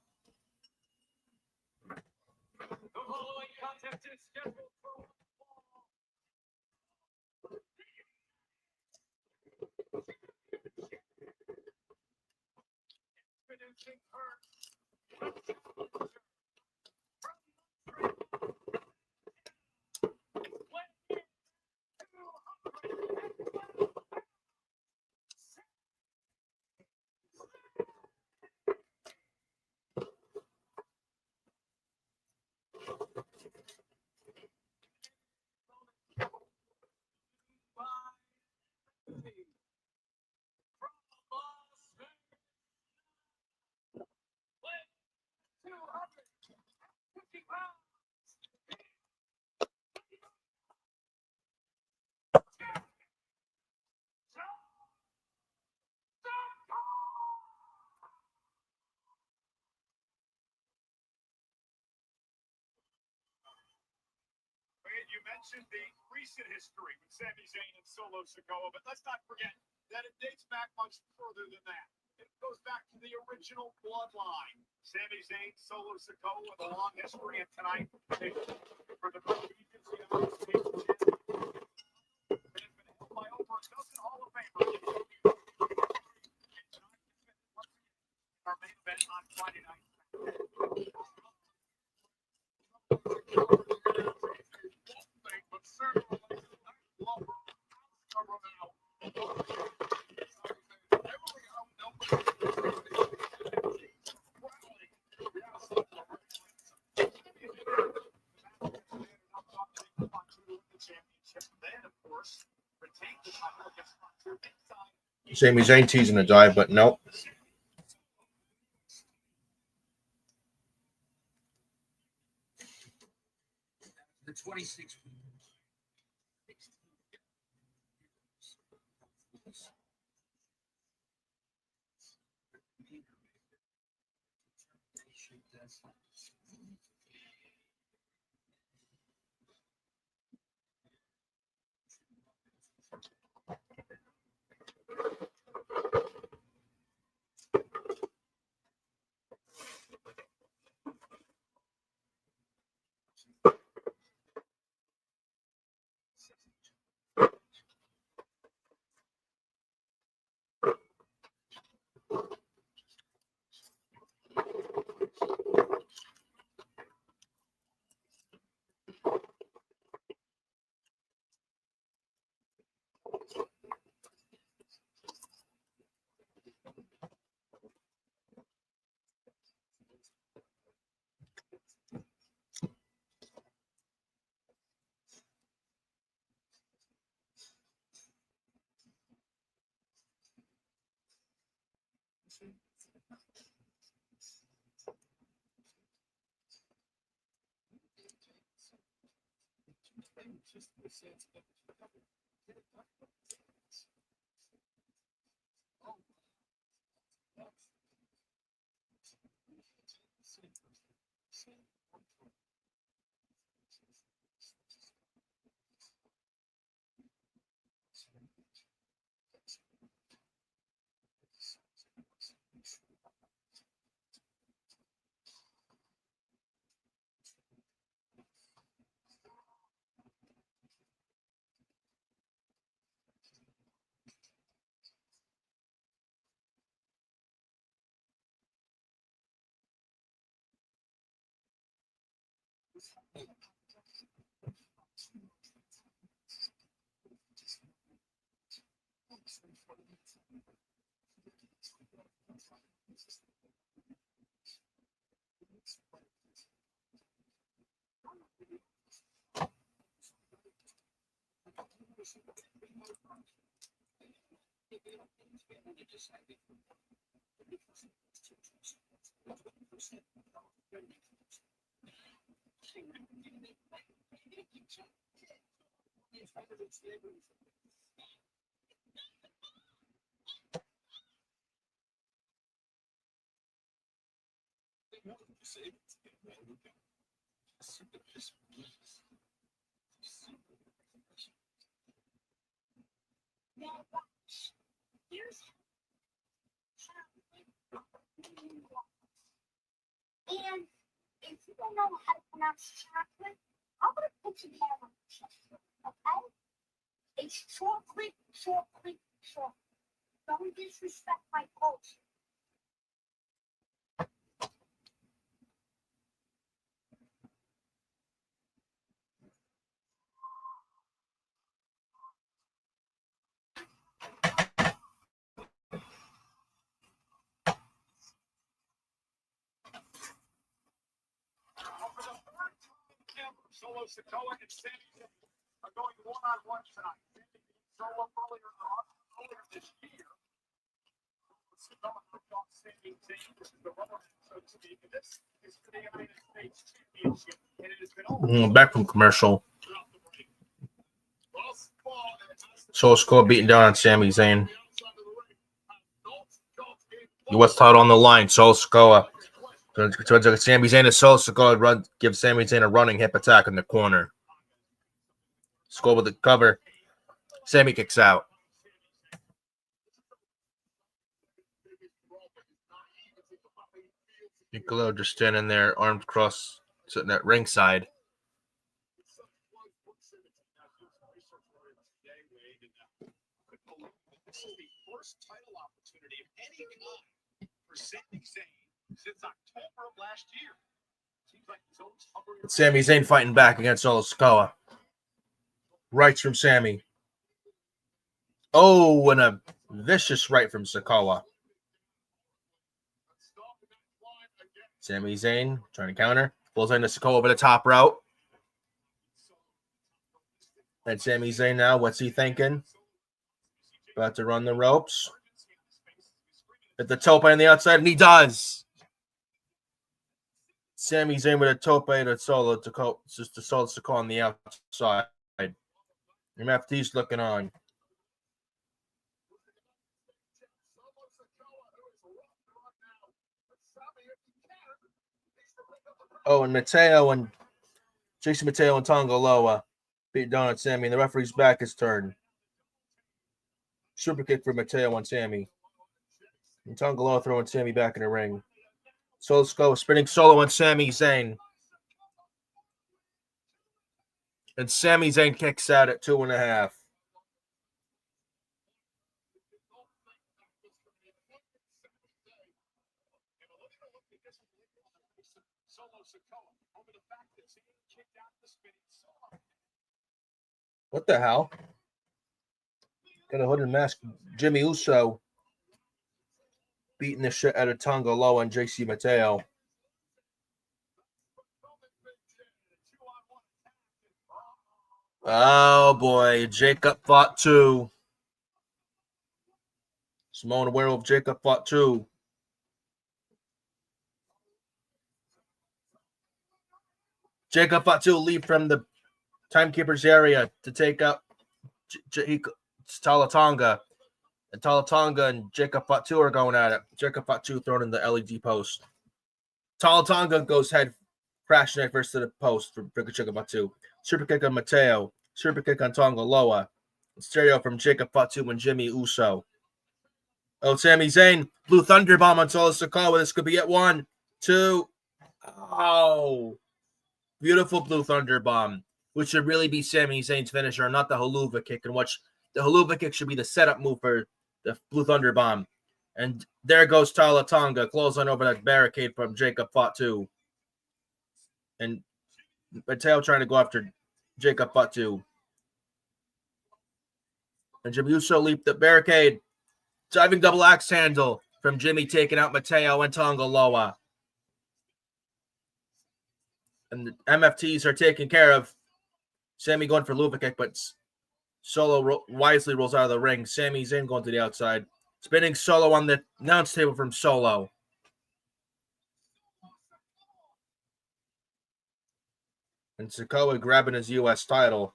You mentioned the recent history with Sami Zayn and Solo Sikoa, but let's not forget that it dates back much further than that. It goes back to the original bloodline. Sami Zayn, Solo Sikoa with a long history, and tonight for the prestigious United States Championship, it has been held by over a dozen Hall of Famers. Our main event on Friday night. Sami Zayn teasing a dive, but nope. The 26th. And if you don't know how to pronounce chocolate, I'm gonna put you down on chocolate, okay? It's chocolate, chocolate, chocolate. Don't disrespect my culture. Solo Sikoa and Sami Zayn are going one-on-one tonight. Solo earlier this year. Sikoa knocked off Sami Zayn. This is the rubber, so to speak. And this is for the United States Championship. And it has been all Back from commercial. throughout the break. Well, Sikoa has Solo Sikoa beating down on Sami Zayn. He was title on the line. Solo Sikoa. So Sami Zayn and Solo Sikoa give Sami Zayn a running hip attack in the corner. Sikoa with the cover. Sami kicks out. Niccolo just standing there, arms crossed, sitting at ringside. This is the first title opportunity of any kind for Sami Zayn since October of last year. Seems like he's always hovering around. Sami Zayn fighting back against Solo Sikoa. Rights from Sami. Oh, and a vicious right from Sikoa. Sami Zayn trying to counter. Pulls into Sikoa over the top route. And Sami Zayn now, what's he thinking? About to run the ropes. At the tope on the outside, and he does. Sami Zayn with a tope to Solo Sikoa on the outside. MFT's looking on. Oh, and Jason Mateo and Tonga Loa beat down on Sami, and the referee's back is turned. Super kick for Mateo on Sami. And Tonga Loa throwing Sami back in the ring. Solo Sikoa spinning solo on Sami Zayn. And Sami Zayn kicks out at 2.5. What the hell? Got a hood and mask. Jimmy Uso beating the shit out of Tonga Loa and JC Mateo. Oh boy, Jacob fought too. Simone Werewolf, Jacob fought too. Jacob Fatu leave from the timekeeper's area to take up Talatonga. And Talatonga and Jacob Fatu are going at it. Jacob Fatu thrown in the LED post. Talatonga goes head crashing head first to the post for Jacob Fatu. Super kick on Mateo. Super kick on Tonga Loa. Stereo from Jacob Fatu and Jimmy Uso. Oh, Sami Zayn. Blue Thunder Bomb on Solo Sikoa. This could be it. 1, 2. Oh. Beautiful Blue Thunder Bomb, which should really be Sami Zayn's finisher, not the Haluva kick, in which the Haluva kick should be the setup move for the Blue Thunder Bomb. And there goes Talatonga, closing over that barricade from Jacob Fatu. And Mateo trying to go after Jacob Fatu. And Jimmy Uso leaped the barricade. Diving double axe handle from Jimmy, taking out Mateo and Tonga Loa. And the MFTs are taken care of. Sami going for Luva kick, but Solo wisely rolls out of the ring. Sami Zayn going to the outside. Spinning Solo on the announce table from Solo. And Sikoa grabbing his U.S. title.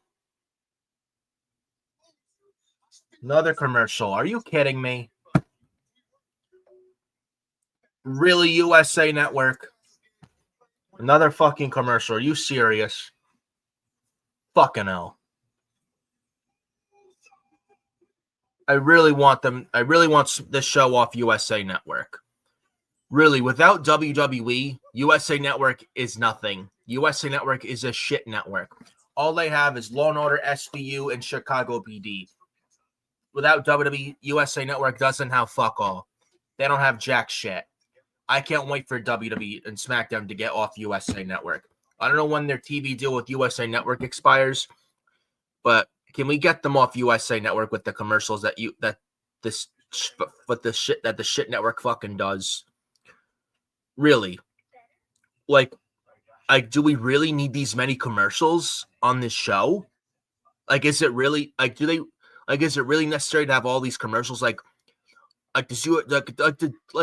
Another commercial. Are you kidding me? Really, USA Network? Another fucking commercial. Are you serious? Fucking hell. I really want this show off USA Network. Really, without WWE, USA Network is nothing. USA Network is a shit network. All they have is Law & Order, SVU, and Chicago PD. Without WWE, USA Network doesn't have fuck all. They don't have jack shit. I can't wait for WWE and SmackDown to get off USA Network. I don't know when their TV deal with USA Network expires, but can we get them off USA Network with the commercials that the shit network fucking does? Really? Like, do we really need these many commercials on this show? Like, is it really is it really necessary to have all these commercials?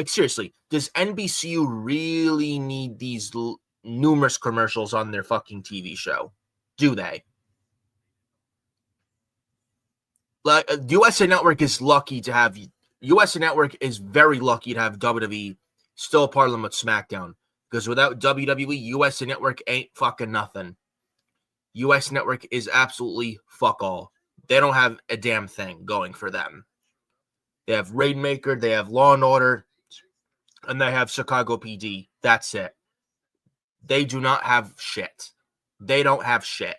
Seriously, does NBCU really need these numerous commercials on their fucking TV show? Do they? Like, USA Network is lucky to have USA Network is very lucky to have WWE still part of them with SmackDown, because without WWE, USA Network ain't fucking nothing. US Network is absolutely fuck all. They don't have a damn thing going for them. They have Rainmaker, they have Law & Order, and they have Chicago PD. That's it. They do not have shit. They don't have shit.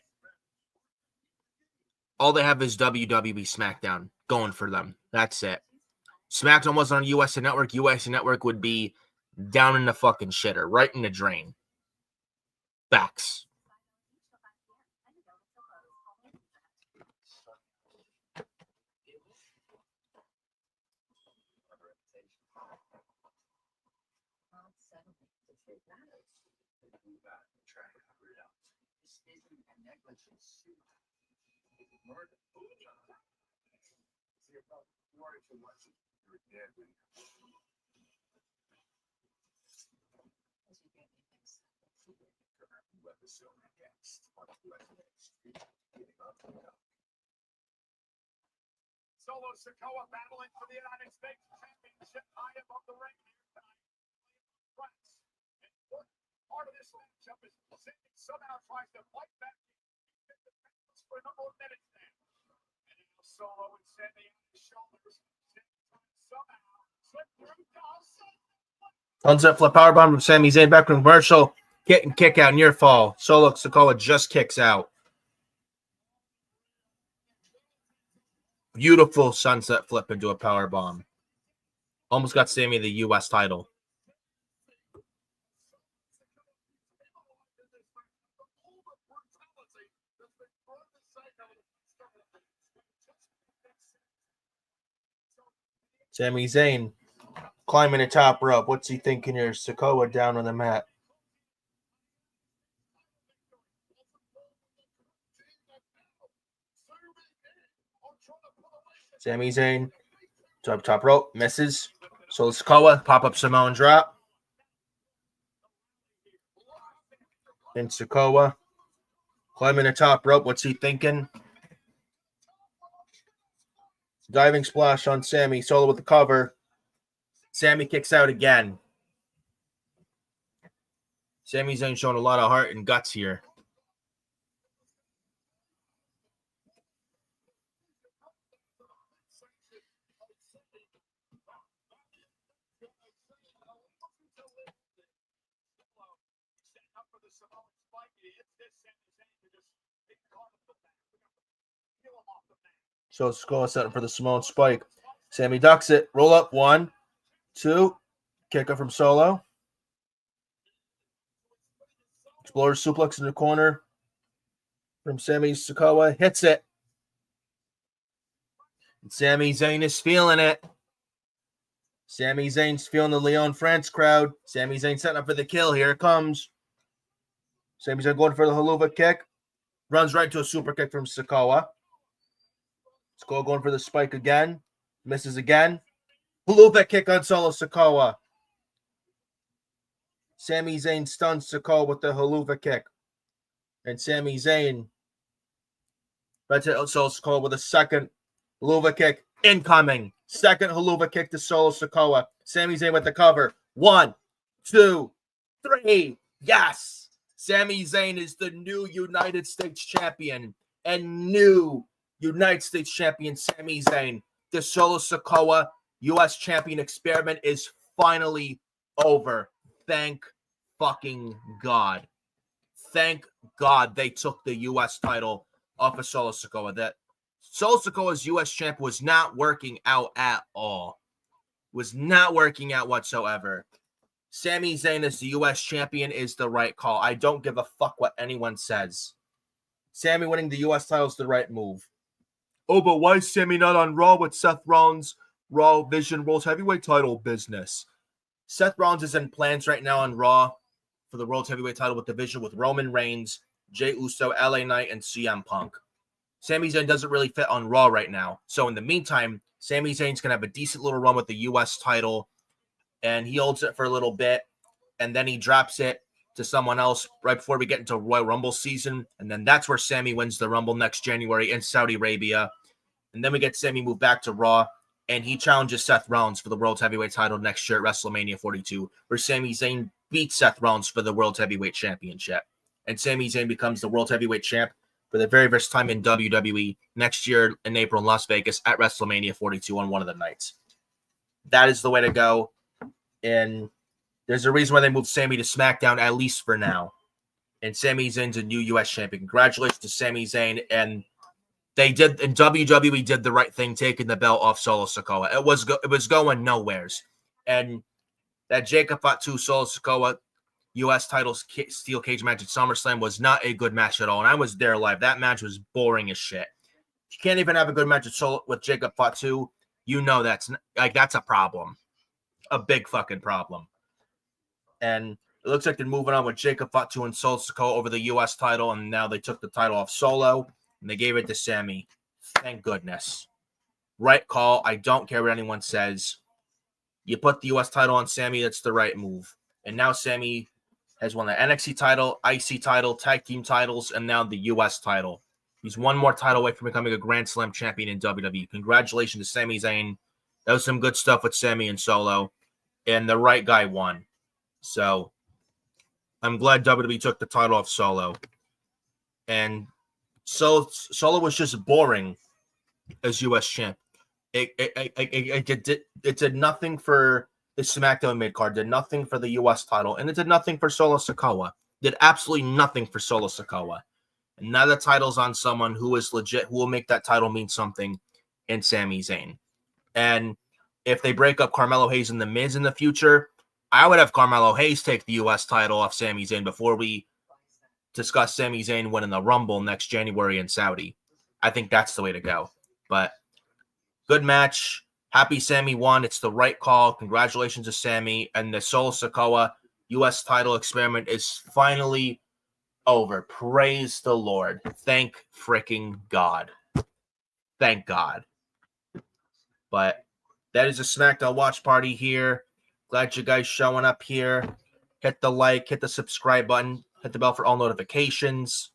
All they have is WWE SmackDown going for them. That's it. SmackDown wasn't on USA Network. USA Network would be down in the fucking shitter, right in the drain. Facts. Solo Sikoa battling for the United States Championship high above the ring here tonight. And part of this matchup is Sydney somehow tries to fight back for a number of minutes now. And now Solo and Sydney on his shoulders. Somehow slip through Dawson. Sunset flip powerbomb from Sami Zayn back from commercial. Kick out near fall. Solo Sikoa just kicks out. Beautiful sunset flip into a power bomb. Almost got Sami the U.S. title. Sami Zayn climbing the top rope. What's he thinking here? Sikoa down on the mat. Sami Zayn, top rope, misses. So Sikoa, pop-up Samoan drop. And Sikoa Climbing the top rope. What's he thinking? Diving splash on Sammy. Solo with the cover. Sammy kicks out again. Sami Zayn showing a lot of heart and guts here. So Sikoa setting for the Samoan spike. Sammy ducks it. Roll up. 1, 2. Kick up from Solo. Explorer suplex in the corner from Sami Sikoa. Hits it. And Sami Zayn is feeling it. Sami Zayn's feeling the Leon France crowd. Sami Zayn setting up for the kill. Here it comes. Sami Zayn going for the haluva kick. Runs right into a super kick from Sikoa. Sikoa going for the spike again. Misses again. Haluva kick on Solo Sikoa. Sami Zayn stuns Sikoa with the haluva kick. And Sami Zayn right to Solo Sikoa with a second haluva kick. Incoming. Second haluva kick to Solo Sikoa. Sami Zayn with the cover. 1, 2, 3. Yes! Sami Zayn is the new United States champion. And new United States champion Sami Zayn. The Solo Sikoa U.S. champion experiment is finally over. Thank fucking God. Thank God they took the U.S. title off of Solo Sikoa. That Solo Sikoa's U.S. champ was not working out at all. Was not working out whatsoever. Sami Zayn as the U.S. champion is the right call. I don't give a fuck what anyone says. Sami winning the U.S. title is the right move. Oh, but why is Sami not on Raw with Seth Rollins? Raw Vision World Heavyweight title business. Seth Rollins is in plans right now on Raw for the World Heavyweight title with division with Roman Reigns, Jey Uso, LA Knight, and CM Punk. Sami Zayn doesn't really fit on Raw right now. So in the meantime, Sami Zayn's going to have a decent little run with the U.S. title, and he holds it for a little bit, and then he drops it to someone else right before we get into Royal Rumble season, and then that's where Sami wins the Rumble next January in Saudi Arabia, and then we get Sami moved back to Raw, and he challenges Seth Rollins for the World Heavyweight title next year at WrestleMania 42, where Sami Zayn beats Seth Rollins for the World Heavyweight Championship, and Sami Zayn becomes the World Heavyweight Champ for the very first time in WWE next year in April in Las Vegas at WrestleMania 42 on one of the nights. That is the way to go, and there's a reason why they moved Sami to SmackDown, at least for now. And Sami Zayn's a new U.S. champion. Congratulations to Sami Zayn. And they did, and WWE did the right thing, taking the belt off Solo Sikoa. It was going nowheres. And that Jacob Fatu Solo Sikoa U.S. title steel cage match at SummerSlam was not a good match at all. And I was there live. That match was boring as shit. You can't even have a good match with Jacob Fatu. You know that's a problem. A big fucking problem. And it looks like they're moving on with Jacob Fatu and Solo Sikoa over the U.S. title, and now they took the title off Solo, and they gave it to Sami. Thank goodness. Right call. I don't care what anyone says. You put the U.S. title on Sami, that's the right move. And now Sami has won the NXT title, IC title, tag team titles, and now the U.S. title. He's one more title away from becoming a Grand Slam champion in WWE. Congratulations to Sami Zayn. That was some good stuff with Sami and Solo, and the right guy won. So I'm glad WWE took the title off Solo. And Solo was just boring as U.S. champ. It did nothing for the SmackDown mid-card, did nothing for the U.S. title, and it did nothing for Solo Sikoa. Did absolutely nothing for Solo Sikoa. And now the title's on someone who is legit, who will make that title mean something in Sami Zayn. And if they break up Carmelo Hayes and The Miz in the future, I would have Carmelo Hayes take the U.S. title off Sami Zayn before we discuss Sami Zayn winning the Rumble next January in Saudi. I think that's the way to go. But good match. Happy Sami won. It's the right call. Congratulations to Sami. And the Solo Sikoa U.S. title experiment is finally over. Praise the Lord. Thank freaking God. Thank God. But that is a SmackDown watch party here. Glad you guys showing up here. Hit the like, hit the subscribe button, hit the bell for all notifications.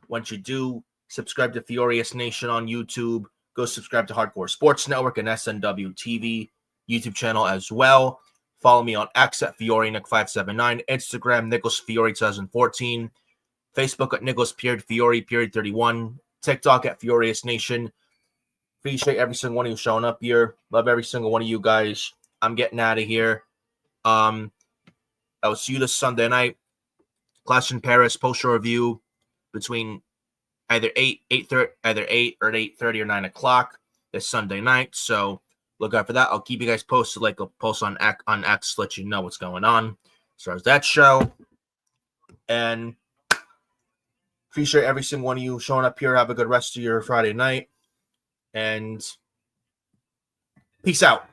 once you do, subscribe to Furious Nation on YouTube. Go subscribe to Hardcore Sports Network and SNW TV YouTube channel as well. Follow me on X at FioriNick579, Instagram Nicholas Fiore 2014, Facebook at Nicholas Fiore 31, TikTok at Furious Nation. Appreciate every single one of you showing up here. Love every single one of you guys. I'm getting out of here. I will see you this Sunday night. Clash in Paris post-show review between either 8 or 8:30 or 9 o'clock this Sunday night. So look out for that. I'll keep you guys posted, like a post on X to let you know what's going on as far as that show. And appreciate every single one of you showing up here. Have a good rest of your Friday night. And peace out.